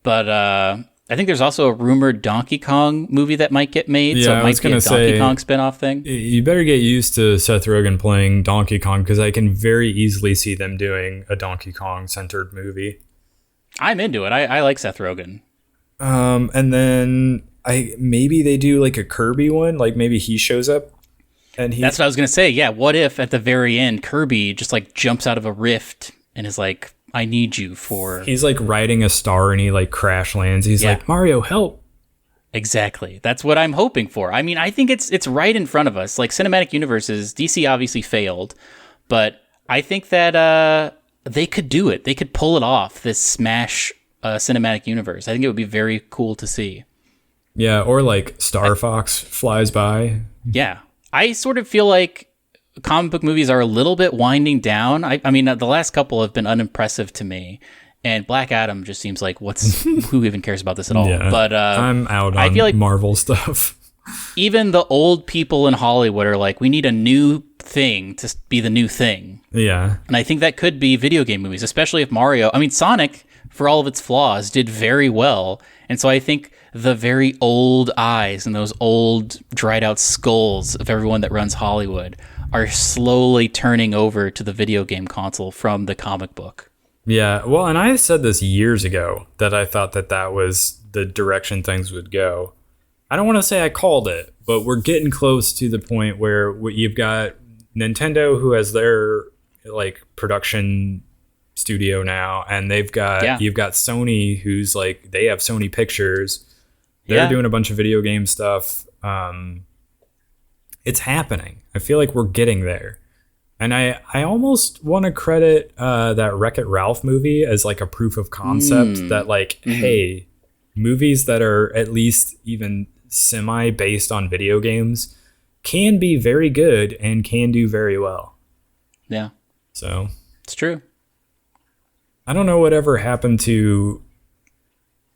Speaker 2: But... I think there's also a rumored Donkey Kong movie that might get made, so it might be a Donkey Kong spinoff thing.
Speaker 1: You better get used to Seth Rogen playing Donkey Kong, because I can very easily see them doing a Donkey Kong-centered movie.
Speaker 2: I'm into it. I like Seth Rogen.
Speaker 1: And then maybe they do like a Kirby one, like maybe he shows up. That's what
Speaker 2: I was going to say. Yeah, what if at the very end Kirby just like jumps out of a rift and is like, I need you for...
Speaker 1: He's like riding a star and he like crash lands. He's like, Mario, help.
Speaker 2: Exactly. That's what I'm hoping for. I mean, I think it's right in front of us. Like cinematic universes, DC obviously failed, but I think that they could do it. They could pull it off, this Smash cinematic universe. I think it would be very cool to see.
Speaker 1: Yeah, or like Star Fox flies by.
Speaker 2: Yeah. I sort of feel like comic book movies are a little bit winding down. I mean, the last couple have been unimpressive to me, and Black Adam just seems like who even cares about this at all?
Speaker 1: Yeah, but I'm out on I feel like Marvel stuff.
Speaker 2: Even the old people in Hollywood are like, we need a new thing to be the new thing.
Speaker 1: Yeah,
Speaker 2: and I think that could be video game movies, especially if Mario. I mean, Sonic, for all of its flaws, did very well, and so I think the very old eyes and those old dried out skulls of everyone that runs Hollywood are slowly turning over to the video game console from the comic book.
Speaker 1: Yeah, well, and I said this years ago that I thought that was the direction things would go. I don't want to say I called it, but we're getting close to the point where you've got Nintendo, who has their like production studio now, and you've got Sony, who's like, they have Sony Pictures. They're doing a bunch of video game stuff. It's happening. I feel like we're getting there. And I almost want to credit that Wreck-It Ralph movie as like a proof of concept that like, hey, movies that are at least even semi based on video games can be very good and can do very well.
Speaker 2: Yeah.
Speaker 1: So
Speaker 2: it's true.
Speaker 1: I don't know whatever happened to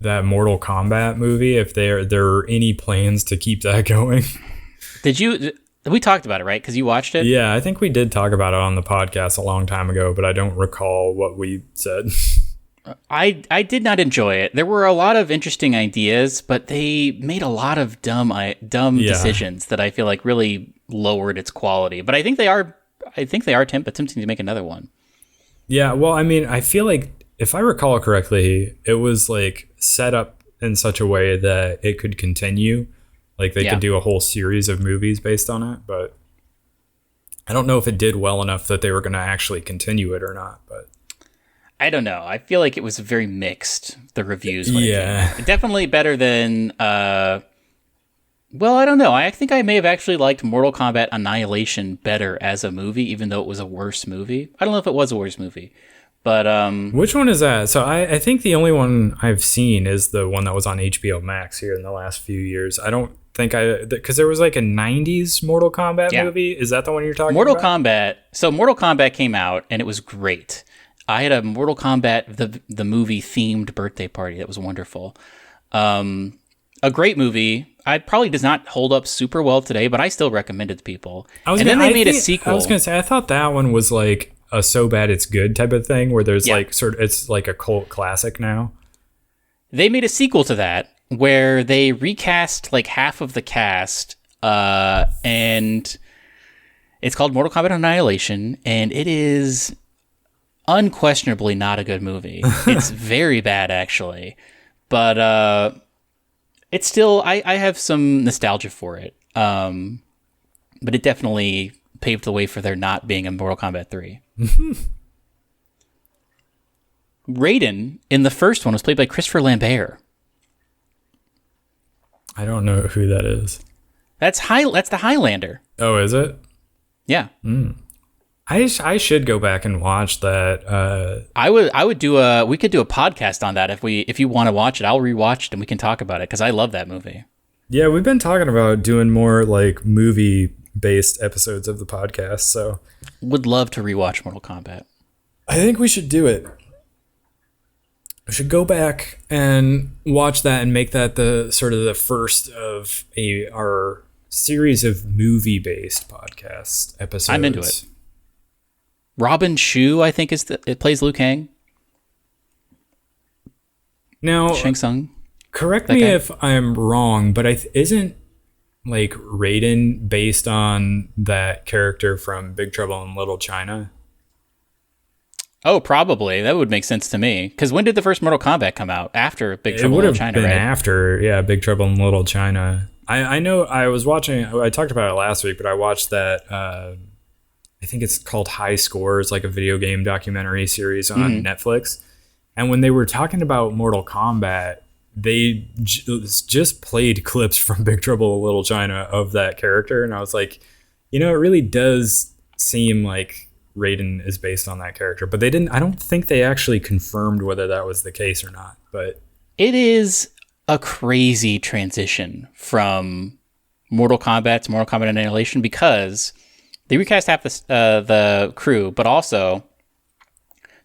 Speaker 1: that Mortal Kombat movie, if there are any plans to keep that going. We talked about it, right? Because you watched it? Yeah, I think we did talk about it on the podcast a long time ago, but I don't recall what we said.
Speaker 2: I did not enjoy it. There were a lot of interesting ideas, but they made a lot of dumb decisions that I feel like really lowered its quality. But I think they are attempting to make another one. Yeah,
Speaker 1: well, I mean, I feel like, if I recall correctly, it was like set up in such a way that it could continue. Like they could do a whole series of movies based on it, but I don't know if it did well enough that they were going to actually continue it or not. But
Speaker 2: I don't know. I feel like it was very mixed, the reviews. When it came out. Definitely better than, well, I don't know. I think I may have actually liked Mortal Kombat Annihilation better as a movie, even though it was a worse movie. I don't know if it was a worse movie, but...
Speaker 1: Which one is that? So I think the only one I've seen is the one that was on HBO Max here in the last few years. I don't think because there was like a 90s Mortal Kombat movie. Is that the one you're talking
Speaker 2: Mortal
Speaker 1: about?
Speaker 2: Kombat. So Mortal Kombat came out, and it was great. I had a Mortal Kombat, the movie themed birthday party. That was wonderful. A great movie. It probably does not hold up super well today, but I still recommend it to people. They made a sequel.
Speaker 1: I was going to say, I thought that one was like a so bad it's good type of thing where there's like it's like a cult classic now.
Speaker 2: They made a sequel to that where they recast like half of the cast, and it's called Mortal Kombat Annihilation, and it is unquestionably not a good movie. It's very bad, actually. But it's still, I have some nostalgia for it. But it definitely paved the way for there not being a Mortal Kombat 3. Raiden in the first one was played by Christopher Lambert.
Speaker 1: I don't know who that is.
Speaker 2: That's the Highlander.
Speaker 1: Oh, is it?
Speaker 2: Yeah.
Speaker 1: I should go back and watch that.
Speaker 2: We could do a podcast on that if you want to watch it. I'll rewatch it and we can talk about it because I love that movie.
Speaker 1: Yeah, we've been talking about doing more like movie based episodes of the podcast, so
Speaker 2: would love to rewatch Mortal Kombat.
Speaker 1: I think we should do it. We should go back and watch that and make that the sort of the first of our series of movie based podcast episodes.
Speaker 2: I'm into it. Robin Shu, I think, it plays Liu Kang.
Speaker 1: Now,
Speaker 2: Shang Tsung.
Speaker 1: Correct me if I'm wrong, but isn't like Raiden based on that character from Big Trouble in Little China?
Speaker 2: Oh, probably. That would make sense to me. Because when did the first Mortal Kombat come out? After Big Trouble in Little China, right? It would have been
Speaker 1: after, Big Trouble in Little China. I know I was watching, I talked about it last week, but I watched that, I think it's called High Scores, like a video game documentary series on Netflix. And when they were talking about Mortal Kombat, they just played clips from Big Trouble in Little China of that character. And I was like, it really does seem like Raiden is based on that character. But I don't think they actually confirmed whether that was the case or not. But
Speaker 2: it is a crazy transition from Mortal Kombat to Mortal Kombat Annihilation because they recast half the crew, but also,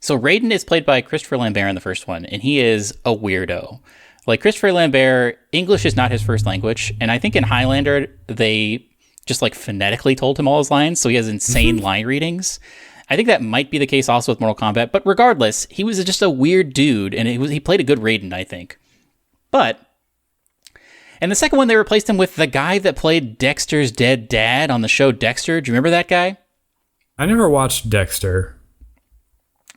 Speaker 2: so Raiden is played by Christopher Lambert in the first one, and he is a weirdo. Like, Christopher Lambert, English is not his first language, and I think in Highlander, they just like phonetically told him all his lines, so he has insane line readings. I think that might be the case also with Mortal Kombat, but regardless, he was just a weird dude, and he played a good Raiden, I think. But, and the second one, they replaced him with the guy that played Dexter's dead dad on the show Dexter. Do you remember that guy?
Speaker 1: I never watched Dexter.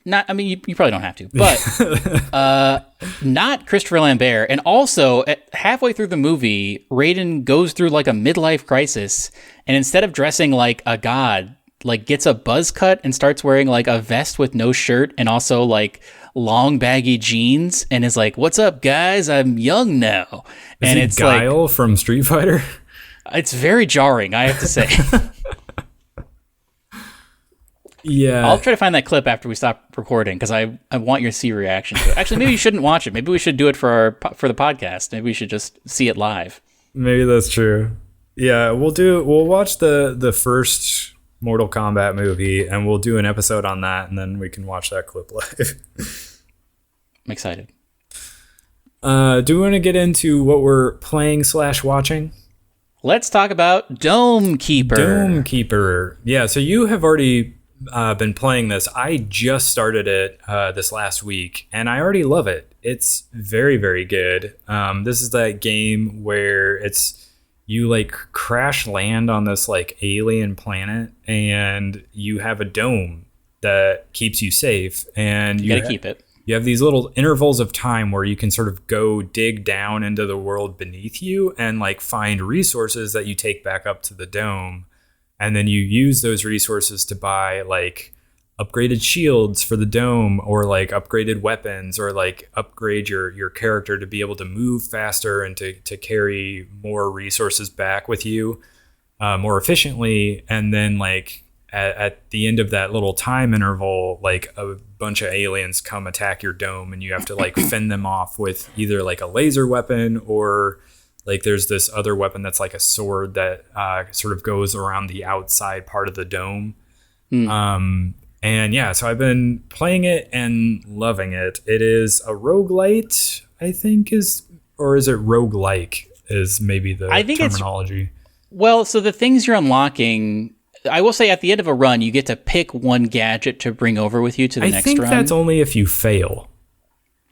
Speaker 2: You probably don't have to, but not Christopher Lambert. And also, halfway through the movie, Raiden goes through like a midlife crisis, and instead of dressing like a god, like gets a buzz cut and starts wearing like a vest with no shirt and also like long baggy jeans, and is like, "What's up, guys? I'm young now." And it's
Speaker 1: Guile
Speaker 2: like,
Speaker 1: from Street Fighter.
Speaker 2: It's very jarring, I have to say.
Speaker 1: Yeah,
Speaker 2: I'll try to find that clip after we stop recording because I want your C reaction to it. Actually, maybe you shouldn't watch it. Maybe we should do it for the podcast. Maybe we should just see it live.
Speaker 1: Maybe that's true. Yeah, we'll watch the first Mortal Kombat movie and we'll do an episode on that, and then we can watch that clip live.
Speaker 2: I'm excited.
Speaker 1: Do we want to get into what we're playing / watching?
Speaker 2: Let's talk about Dome Keeper.
Speaker 1: Dome Keeper. Yeah, so you have already been playing this. I just started it this last week, and I already love it. It's very, very good. This is that game where you like crash land on this like alien planet, and you have a dome that keeps you safe, and
Speaker 2: you gotta keep it.
Speaker 1: You have these little intervals of time where you can sort of go dig down into the world beneath you and like find resources that you take back up to the dome. And then you use those resources to buy like upgraded shields for the dome, or like upgraded weapons, or like upgrade your character to be able to move faster and to carry more resources back with you more efficiently. And then like at the end of that little time interval, like a bunch of aliens come attack your dome, and you have to like fend them off with either like a laser weapon, or like there's this other weapon that's like a sword that sort of goes around the outside part of the dome. And yeah, so I've been playing it and loving it. It is a roguelite, I think, or is it roguelike is maybe the terminology.
Speaker 2: Well, so the things you're unlocking, I will say at the end of a run, you get to pick one gadget to bring over with you to the next run.
Speaker 1: I think that's only if you fail.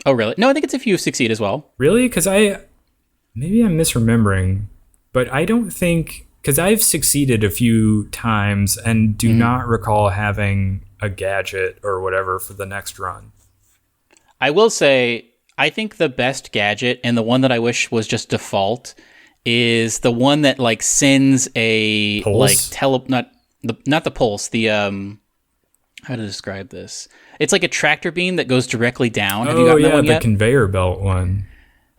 Speaker 2: Oh, really? No, I think it's if you succeed as well.
Speaker 1: Really? Because maybe I'm misremembering, but I don't think, because I've succeeded a few times and do not recall having a gadget or whatever for the next run.
Speaker 2: I will say, I think the best gadget, and the one that I wish was just default, is the one that like sends a pulse? Like not the pulse, the how to describe this? It's like a tractor beam that goes directly down. Have you gotten that one yet?
Speaker 1: The conveyor belt one.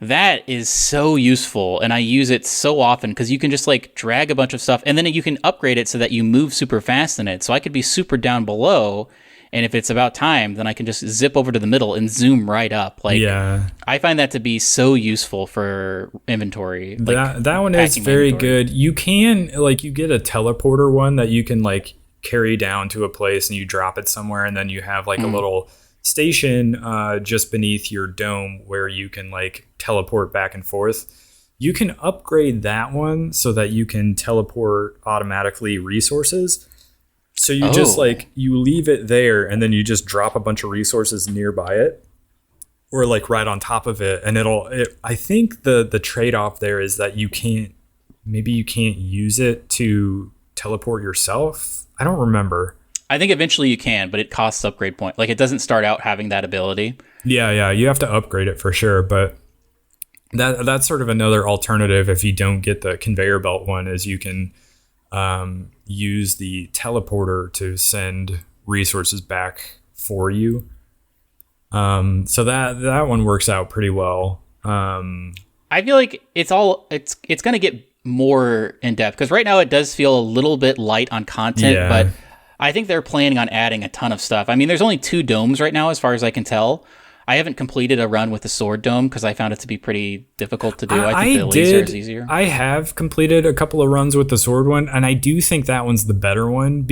Speaker 2: That is so useful, and I use it so often because you can just like drag a bunch of stuff, and then you can upgrade it so that you move super fast in it. So I could be super down below, and if it's about time, then I can just zip over to the middle and zoom right up. Like, I find that to be so useful for inventory. Like,
Speaker 1: that one is very good. You can you get a teleporter one that you can like carry down to a place, and you drop it somewhere, and then you have like a little station just beneath your dome where you can like teleport back and forth. You can upgrade that one so that you can teleport automatically resources. So you just like, you leave it there, and then you just drop a bunch of resources nearby it, or like right on top of it. And I think the trade-off there is that you can't use it to teleport yourself. I don't remember.
Speaker 2: I think eventually you can, but it costs upgrade point. Like, it doesn't start out having that ability.
Speaker 1: Yeah, you have to upgrade it for sure. But that's sort of another alternative if you don't get the conveyor belt one, is you can use the teleporter to send resources back for you. So that one works out pretty well.
Speaker 2: I feel like it's going to get more in depth, because right now it does feel a little bit light on content, but I think they're planning on adding a ton of stuff. I mean, there's only 2 domes right now, as far as I can tell. I haven't completed a run with the sword dome because I found it to be pretty difficult to do. I think the laser is easier.
Speaker 1: I have completed a couple of runs with the sword one, and I do think that one's the better one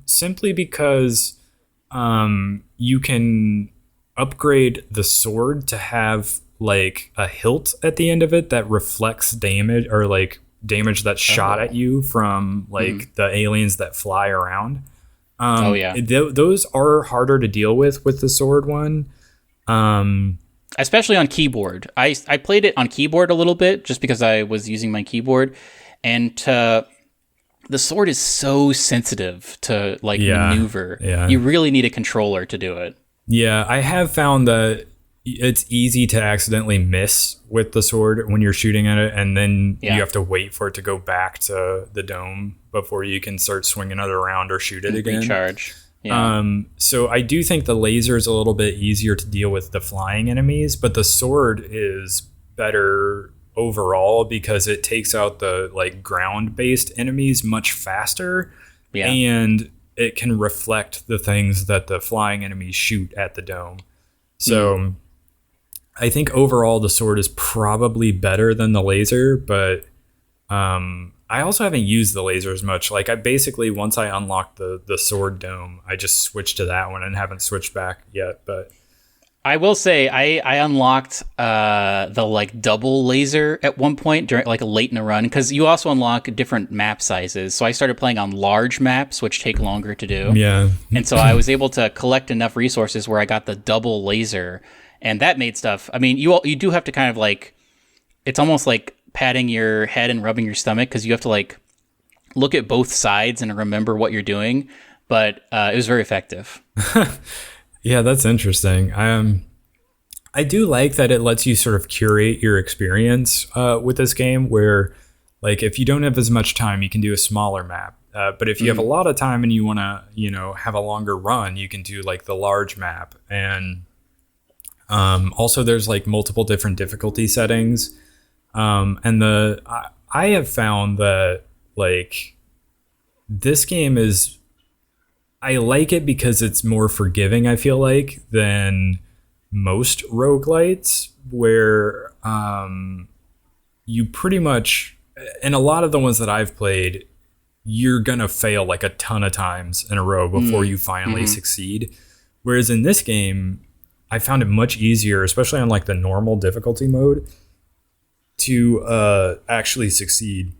Speaker 1: simply because you can upgrade the sword to have like a hilt at the end of it that reflects damage, or like damage that's shot at you from like the aliens that fly around. Those are harder to deal with the sword one,
Speaker 2: especially on keyboard. I played it on keyboard a little bit just because I was using my keyboard, and the sword is so sensitive to like maneuver. You really need a controller to do it.
Speaker 1: I have found that it's easy to accidentally miss with the sword when you're shooting at it, and then you have to wait for it to go back to the dome before you can start swinging it around or shoot it again.
Speaker 2: Recharge.
Speaker 1: So I do think the laser is a little bit easier to deal with the flying enemies, but the sword is better overall because it takes out the like ground-based enemies much faster, and it can reflect the things that the flying enemies shoot at the dome. So I think overall the sword is probably better than the laser, but I also haven't used the laser as much. Like, I basically, once I unlocked the sword dome, I just switched to that one and haven't switched back yet. But
Speaker 2: I will say I unlocked the like double laser at one point during like late in a run, because you also unlock different map sizes. So I started playing on large maps, which take longer to do. And so I was able to collect enough resources where I got the double laser. And that made stuff. I mean, you do have to kind of like, it's almost like patting your head and rubbing your stomach, because you have to like look at both sides and remember what you're doing. But it was very effective.
Speaker 1: Yeah, that's interesting. I do like that it lets you sort of curate your experience with this game, where like if you don't have as much time, you can do a smaller map. But if you have a lot of time and you want to, have a longer run, you can do like the large map. And also there's like multiple different difficulty settings. And I have found that like this game I like it because it's more forgiving, I feel like, than most roguelites, where you pretty much, and a lot of the ones that I've played, you're gonna fail like a ton of times in a row before you finally succeed. Whereas in this game, I found it much easier, especially on like the normal difficulty mode, to actually succeed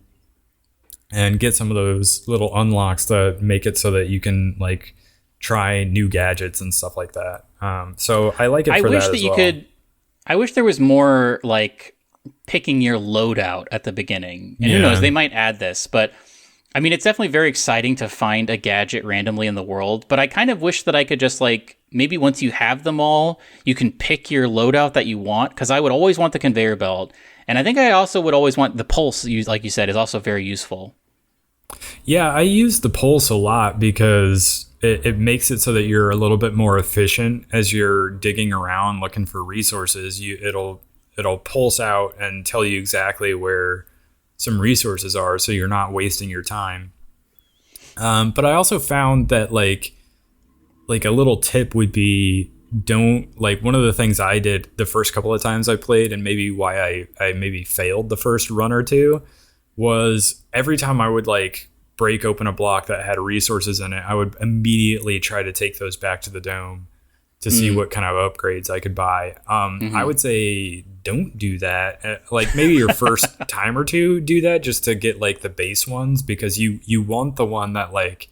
Speaker 1: and get some of those little unlocks that make it so that you can like try new gadgets and stuff like that. So I like it for that as well.
Speaker 2: I wish there was more like picking your loadout at the beginning. And who knows, they might add this, but I mean, it's definitely very exciting to find a gadget randomly in the world, but I kind of wish that I could just like, maybe once you have them all, you can pick your loadout that you want, because I would always want the conveyor belt. And I think I also would always want the pulse, like you said, is also very useful.
Speaker 1: Yeah, I use the pulse a lot because it makes it so that you're a little bit more efficient as you're digging around looking for resources. It'll pulse out and tell you exactly where some resources are, so you're not wasting your time. But I also found that like a little tip would be, don't, like, one of the things I did the first couple of times I played, and maybe why I maybe failed the first run or two, was every time I would like break open a block that had resources in it, I would immediately try to take those back to the dome to see what kind of upgrades I could buy. I would say don't do that. Like maybe your first time or two, do that just to get like the base ones, because you want the one that like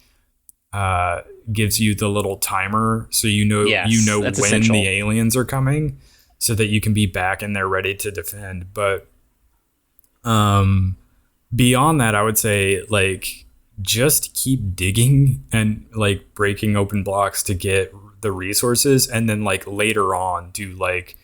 Speaker 1: gives you the little timer, so when essential. The aliens are coming, so that you can be back in there ready to defend. But beyond that, I would say like just keep digging and like breaking open blocks to get the resources, and then like later on do like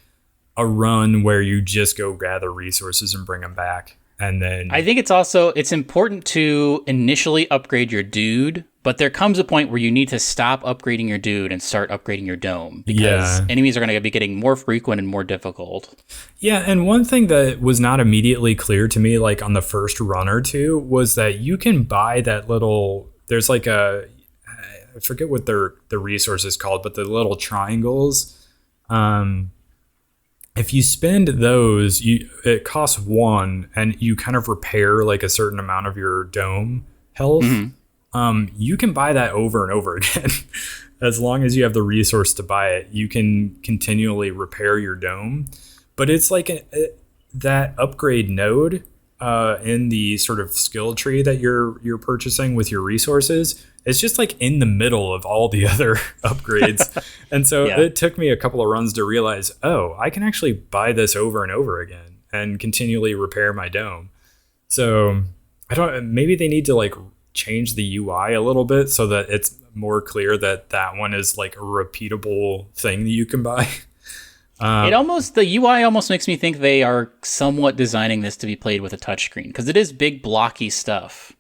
Speaker 1: a run where you just go gather resources and bring them back. And then
Speaker 2: I think it's important to initially upgrade your dude, but there comes a point where you need to stop upgrading your dude and start upgrading your dome, because enemies are going to be getting more frequent and more difficult.
Speaker 1: Yeah, and one thing that was not immediately clear to me, like on the first run or two, was that you can buy that little, there's like I forget what the resource is called, but the little triangles. If you spend those, it costs 1, and you kind of repair like a certain amount of your dome health. You can buy that over and over again. As long as you have the resource to buy it, you can continually repair your dome. But it's like that upgrade node in the sort of skill tree that you're purchasing with your resources. It's just like in the middle of all the other upgrades. And so it took me a couple of runs to realize, I can actually buy this over and over again and continually repair my dome. So maybe they need to like change the UI a little bit so that it's more clear that one is like a repeatable thing that you can buy.
Speaker 2: The UI almost makes me think they are somewhat designing this to be played with a touchscreen, because it is big blocky stuff.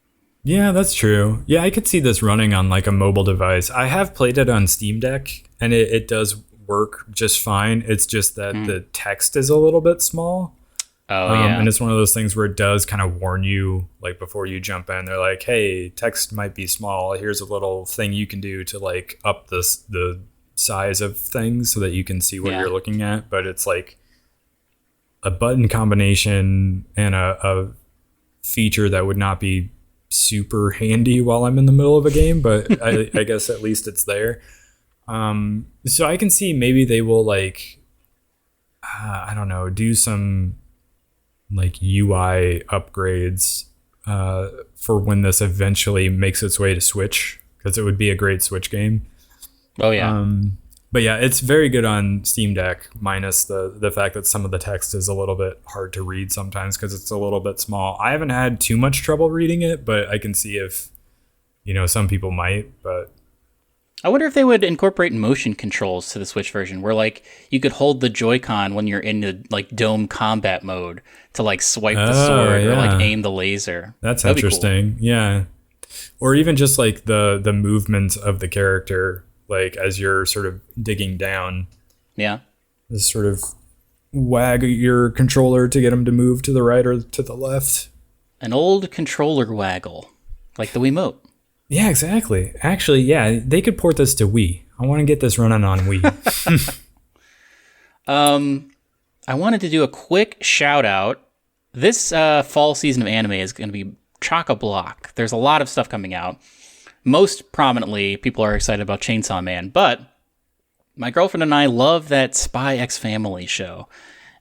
Speaker 1: Yeah, that's true. Yeah, I could see this running on like a mobile device. I have played it on Steam Deck, and it does work just fine. It's just that the text is a little bit small. And it's one of those things where it does kind of warn you, like before you jump in. They're like, hey, text might be small. Here's a little thing you can do to like up the size of things so that you can see what you're looking at. But it's like a button combination and a feature that would not be super handy while I'm in the middle of a game, but I guess at least it's there. So I can see maybe they will like, I don't know, do some like UI upgrades for when this eventually makes its way to Switch, because it would be a great Switch game.
Speaker 2: Oh yeah.
Speaker 1: But yeah, it's very good on Steam Deck, minus the fact that some of the text is a little bit hard to read sometimes because it's a little bit small. I haven't had too much trouble reading it, but I can see if, some people might. But
Speaker 2: I wonder if they would incorporate motion controls to the Switch version, where like you could hold the Joy-Con when you're in the like dome combat mode to like swipe the sword or like aim the laser.
Speaker 1: That's
Speaker 2: That'd
Speaker 1: interesting. Cool. Yeah. Or even just like the movements of the character, like as you're sort of digging down.
Speaker 2: Yeah.
Speaker 1: Just sort of wag your controller to get him to move to the right or to the left.
Speaker 2: An old controller waggle, like the Wiimote.
Speaker 1: Yeah, exactly. Actually, yeah, they could port this to Wii. I want to get this running on Wii.
Speaker 2: I wanted to do a quick shout out. This fall season of anime is going to be chock-a-block. There's a lot of stuff coming out. Most prominently, people are excited about Chainsaw Man, but my girlfriend and I love that Spy X Family show.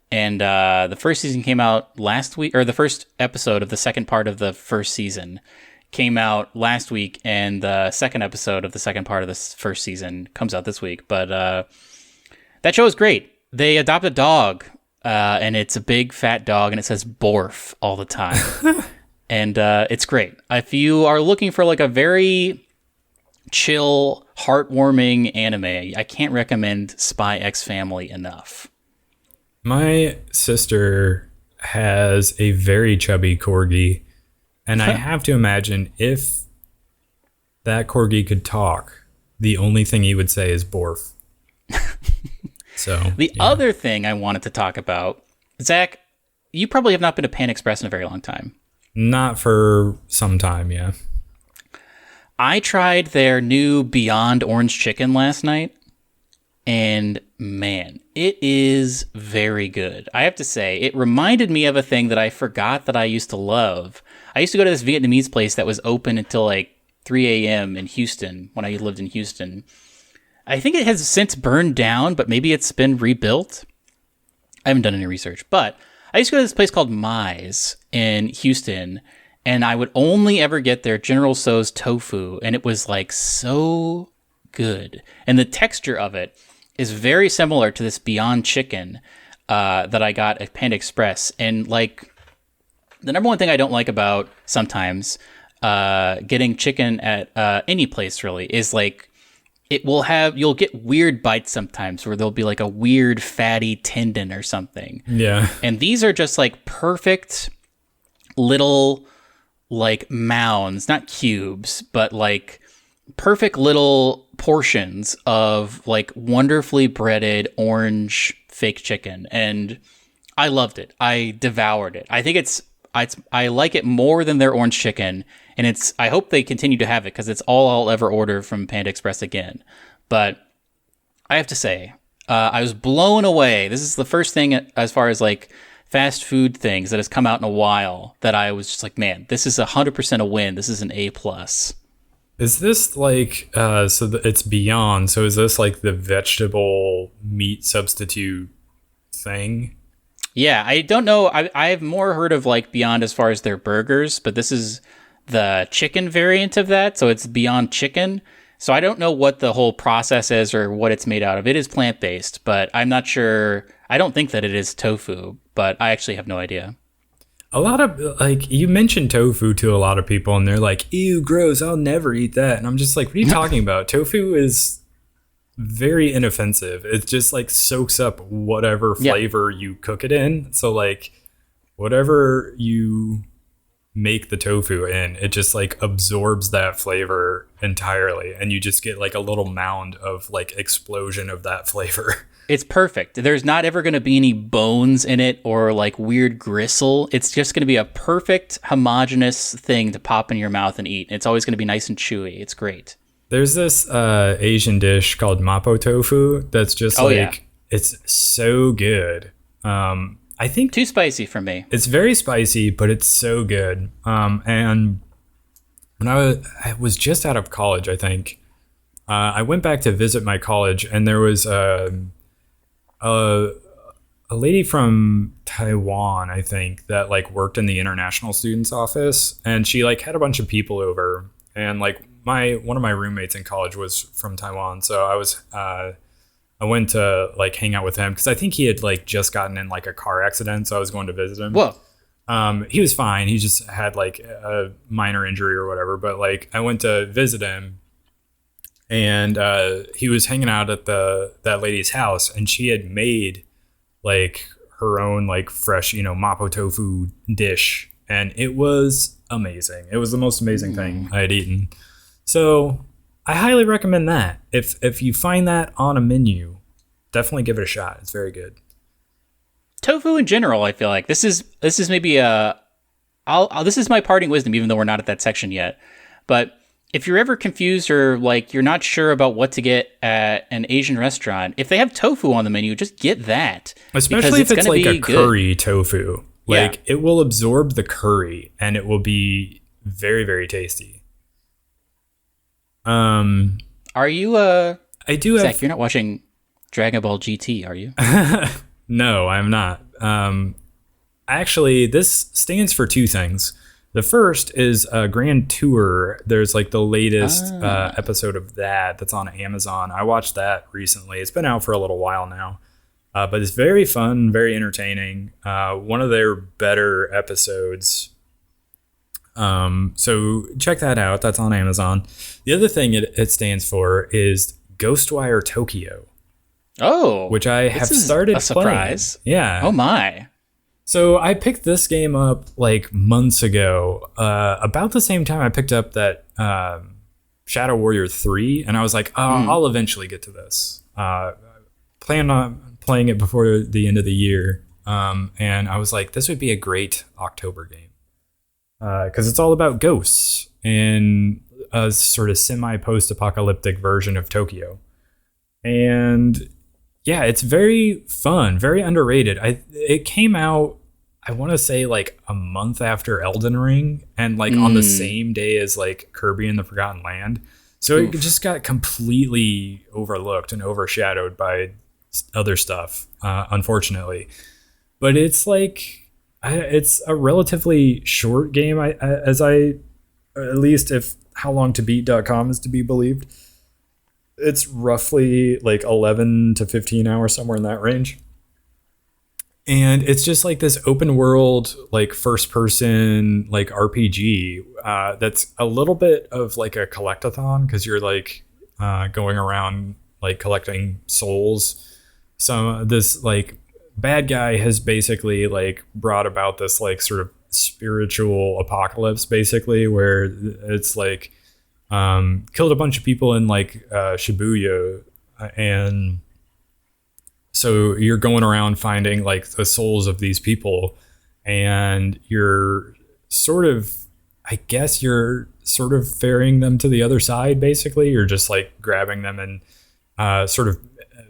Speaker 2: And the first season came out last week, or the first episode of the second part of the first season came out last week, and the second episode of the second part of this first season comes out this week. But that show is great. They adopt a dog, and it's a big fat dog, and it says Borf all the time. And it's great. If you are looking for like a very chill, heartwarming anime, I can't recommend Spy X Family enough.
Speaker 1: My sister has a very chubby corgi, and I have to imagine if that corgi could talk, the only thing he would say is Borf. So
Speaker 2: the other thing I wanted to talk about, Zach, you probably have not been to Panda Express in a very long time.
Speaker 1: Not for some time, yeah.
Speaker 2: I tried their new Beyond Orange Chicken last night, and man, it is very good. I have to say, it reminded me of a thing that I forgot that I used to love. I used to go to this Vietnamese place that was open until like 3 a.m. in Houston when I lived in Houston. I think it has since burned down, but maybe it's been rebuilt. I haven't done any research, but I used to go to this place called Mize in Houston, and I would only ever get their General Tso's tofu, and it was like so good. And the texture of it is very similar to this Beyond Chicken that I got at Panda Express. And like the number one thing I don't like about sometimes getting chicken at any place really is like you'll get weird bites sometimes where there'll be like a weird fatty tendon or something.
Speaker 1: Yeah.
Speaker 2: And these are just like perfect little like mounds, not cubes, but like perfect little portions of like wonderfully breaded orange fake chicken. And I loved it. I devoured it. I think I like it more than their orange chicken. And I hope they continue to have it because it's all I'll ever order from Panda Express again. But I have to say, I was blown away. This is the first thing as far as like fast food things that has come out in a while that I was just like, man, this is 100% a win. This is an A+.
Speaker 1: Is this like, it's Beyond, so is this like the vegetable meat substitute thing?
Speaker 2: Yeah, I don't know. I've more heard of like Beyond as far as their burgers, but this is the chicken variant of that, so it's Beyond Chicken. So I don't know what the whole process is or what it's made out of. It is plant-based, but I'm not sure. I don't think that it is tofu, but I actually have no idea.
Speaker 1: A lot of, like, you mentioned tofu to a lot of people, and they're like, ew, gross, I'll never eat that. And I'm just like, what are you talking about? Tofu is very inoffensive. It just, like, soaks up whatever flavor you cook it in. So, like, whatever you make the tofu in, it just, like, absorbs that flavor entirely. And you just get, like, a little mound of, like, explosion of that flavor.
Speaker 2: It's perfect. There's not ever going to be any bones in it or like weird gristle. It's just going to be a perfect homogeneous thing to pop in your mouth and eat. It's always going to be nice and chewy. It's great.
Speaker 1: There's this Asian dish called mapo tofu that's just it's so good. I think
Speaker 2: too spicy for me.
Speaker 1: It's very spicy, but it's so good. And when I was just out of college, I think I went back to visit my college, and there was a lady from Taiwan, I think, that like worked in the international students office, and she like had a bunch of people over, and like one of my roommates in college was from Taiwan, so I went to like hang out with him because I think he had like just gotten in like a car accident, so I was going to visit him.
Speaker 2: Whoa.
Speaker 1: He was fine. He just had like a minor injury or whatever, but like I went to visit him, and he was hanging out at that lady's house, and she had made like her own like fresh, mapo tofu dish, and it was amazing. It was the most amazing thing I had eaten. So I highly recommend that. If you find that on a menu, definitely give it a shot. It's very good.
Speaker 2: Tofu in general, I feel like this is maybe this is my parting wisdom, even though we're not at that section yet. But if you're ever confused or like you're not sure about what to get at an Asian restaurant, if they have tofu on the menu, just get that.
Speaker 1: Especially if it's like a curry tofu. Like it will absorb the curry and it will be very, very tasty.
Speaker 2: Are you
Speaker 1: I do
Speaker 2: Zach,
Speaker 1: have...
Speaker 2: you're not watching Dragon Ball GT, are you?
Speaker 1: No, I'm not. Actually, this stands for two things. The first is a Grand Tour. There's like the latest episode of that's on Amazon. I watched that recently. It's been out for a little while now, but it's very fun, very entertaining. One of their better episodes. So check that out. That's on Amazon. The other thing it stands for is Ghostwire Tokyo.
Speaker 2: Oh,
Speaker 1: which I have started
Speaker 2: a surprise.
Speaker 1: Playing. Yeah.
Speaker 2: Oh my.
Speaker 1: So I picked this game up like months ago, about the same time I picked up that Shadow Warrior 3, and I was like, I'll eventually get to this. Plan on playing it before the end of the year, and I was like, this would be a great October game, because it's all about ghosts and a sort of semi-post-apocalyptic version of Tokyo. And yeah, it's very fun, very underrated. It came out, I want to say like a month after Elden Ring, and like on the same day as like Kirby and the Forgotten Land. So it just got completely overlooked and overshadowed by other stuff, unfortunately. But it's like, it's a relatively short game, at least if howlongtobeat.com is to be believed. It's roughly like 11 to 15 hours, somewhere in that range. And it's just like this open world, like first person, like RPG that's a little bit of like a collectathon, because you're like going around like collecting souls. So this like bad guy has basically like brought about this like sort of spiritual apocalypse, basically, where it's like killed a bunch of people in like Shibuya, and so you're going around finding like the souls of these people, and you're sort of, I guess you're sort of ferrying them to the other side. Basically, you're just like grabbing them and sort of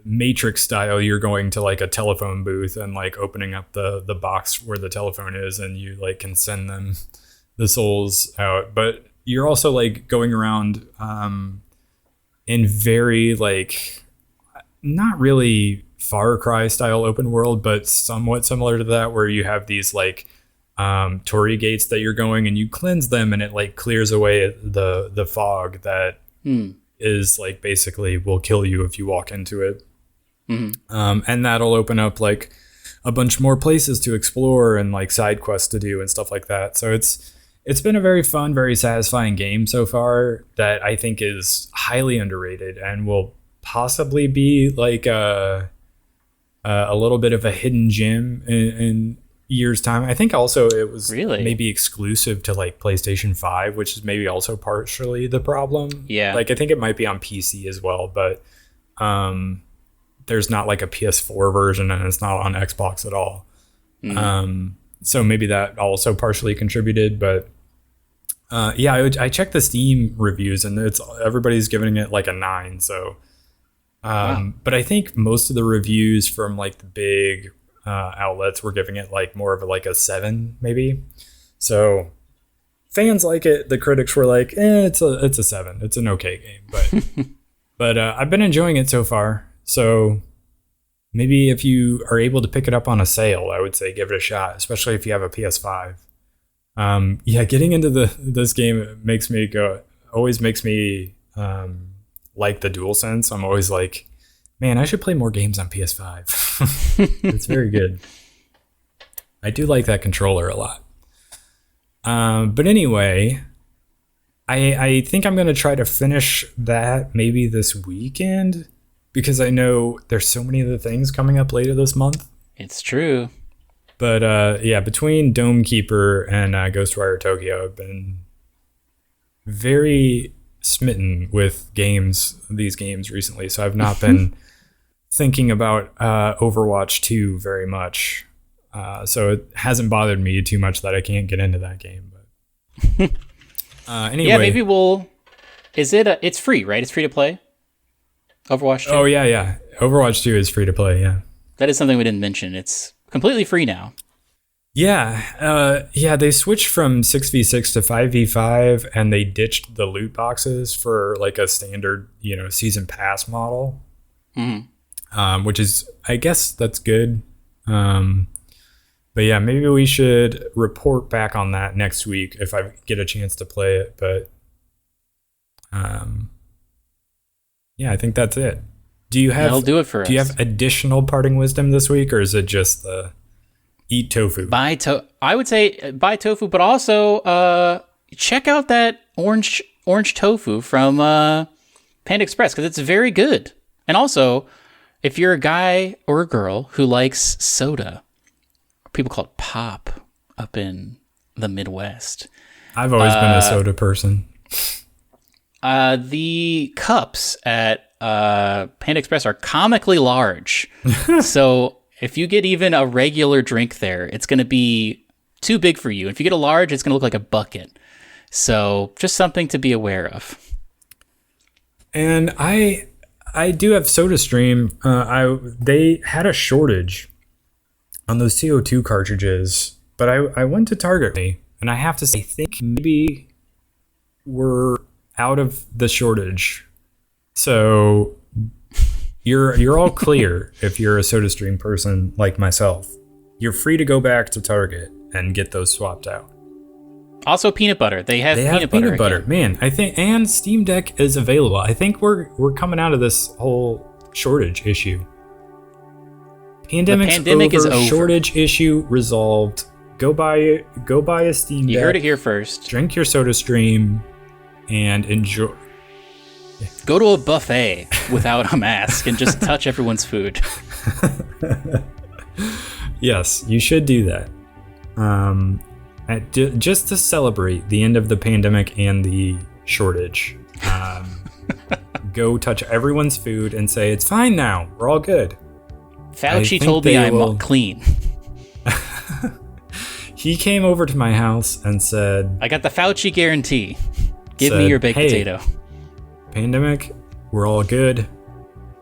Speaker 1: Matrix style, you're going to like a telephone booth and like opening up the box where the telephone is, and you like can send them the souls out. But you're also like going around in very like not really Far Cry style open world, but somewhat similar to that, where you have these like torii gates that you're going, and you cleanse them, and it like clears away the fog that is like basically will kill you if you walk into it. And that'll open up like a bunch more places to explore and like side quests to do and stuff like that. So it's been a very fun, very satisfying game so far that I think is highly underrated and will possibly be like a little bit of a hidden gem in years time. I think also it was maybe exclusive to like PlayStation 5, which is maybe also partially the problem.
Speaker 2: Yeah.
Speaker 1: Like I think it might be on PC as well, but there's not like a PS4 version, and it's not on Xbox at all. So maybe that also partially contributed, but yeah, I checked the Steam reviews, and everybody's giving it like a 9. So, but I think most of the reviews from like the big outlets were giving it like more of a 7, maybe. So fans like it. The critics were like, it's a 7. It's an okay game, but but I've been enjoying it so far. So maybe if you are able to pick it up on a sale, I would say give it a shot, especially if you have a PS5. Yeah, getting into this game always makes me like the DualSense. I'm always like, man, I should play more games on PS5. It's very good. I do like that controller a lot. But anyway, I think I'm going to try to finish that maybe this weekend because I know there's so many other things coming up later this month.
Speaker 2: It's true.
Speaker 1: But yeah, between Dome Keeper and Ghostwire Tokyo, I've been very smitten with these games recently. So I've not been thinking about Overwatch 2 very much. So it hasn't bothered me too much that I can't get into that game. But anyway.
Speaker 2: Yeah, maybe we'll... It's free, right? It's free to play? Overwatch 2?
Speaker 1: Oh, yeah. Overwatch 2 is free to play, yeah.
Speaker 2: That is something we didn't mention. It's completely free now.
Speaker 1: Yeah. They switched from 6v6 to 5v5, and they ditched the loot boxes for like a standard, season pass model. Mm-hmm. Which is, I guess that's good. But yeah, maybe we should report back on that next week if I get a chance to play it. But yeah, I think that's it.
Speaker 2: That'll do it for us.
Speaker 1: Do you have additional parting wisdom this week, or is it just the eat tofu?
Speaker 2: I would say buy tofu, but also check out that orange tofu from Panda Express because it's very good. And also, if you're a guy or a girl who likes soda, people call it pop up in the Midwest.
Speaker 1: I've always been a soda person.
Speaker 2: The cups at Panda Express are comically large. So if you get even a regular drink there, it's going to be too big for you. If you get a large, it's going to look like a bucket. So just something to be aware of.
Speaker 1: And I do have SodaStream. They had a shortage on those CO2 cartridges, but I went to Target, and I have to say, I think maybe we're out of the shortage. So you're all clear if you're a SodaStream person like myself. You're free to go back to Target and get those swapped out.
Speaker 2: Also peanut butter. They have peanut butter.
Speaker 1: Man, I think, and Steam Deck is available. I think we're coming out of this whole shortage issue.
Speaker 2: Pandemic is over.
Speaker 1: Shortage issue resolved. Go buy a Steam Deck.
Speaker 2: You heard it here first.
Speaker 1: Drink your SodaStream and enjoy.
Speaker 2: Go to a buffet without a mask and just touch everyone's food.
Speaker 1: Yes, you should do that. Just to celebrate the end of the pandemic and the shortage. Go touch everyone's food and say, it's fine now. We're all good.
Speaker 2: Fauci told me I'm clean.
Speaker 1: He came over to my house and said,
Speaker 2: I got the Fauci guarantee. Give me your baked potato.
Speaker 1: Pandemic, we're all good.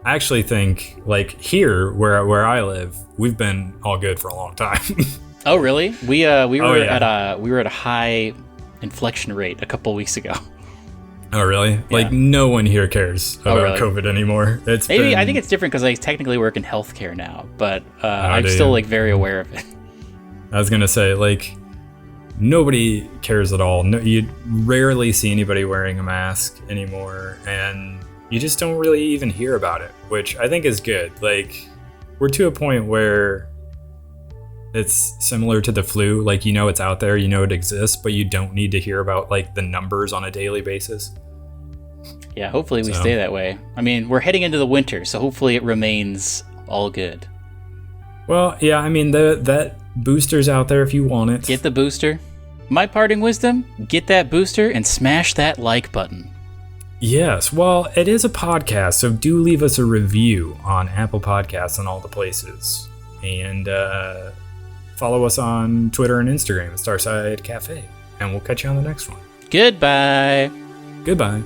Speaker 1: I actually think, like, here where I live, we've been all good for a long time.
Speaker 2: Oh, really? We were at a high inflection rate a couple weeks ago.
Speaker 1: Oh, really? Yeah. Like, no one here cares about COVID anymore. I
Speaker 2: think it's different because I technically work in healthcare now, but I'm still like very aware of it.
Speaker 1: I was gonna say, like, nobody cares at all. No, you rarely see anybody wearing a mask anymore, and you just don't really even hear about it, which I think is good. Like, we're to a point where it's similar to the flu. Like, it's out there, it exists, but you don't need to hear about, like, the numbers on a daily basis.
Speaker 2: Yeah, hopefully we stay that way. I mean, we're heading into the winter, so hopefully it remains all good.
Speaker 1: Well, yeah, I mean, that booster's out there if you want it.
Speaker 2: Get the booster. My parting wisdom, get that booster and smash that like button.
Speaker 1: Yes, well, it is a podcast, so do leave us a review on Apple Podcasts and all the places. And follow us on Twitter and Instagram at Starside Cafe. And we'll catch you on the next one.
Speaker 2: Goodbye.
Speaker 1: Goodbye.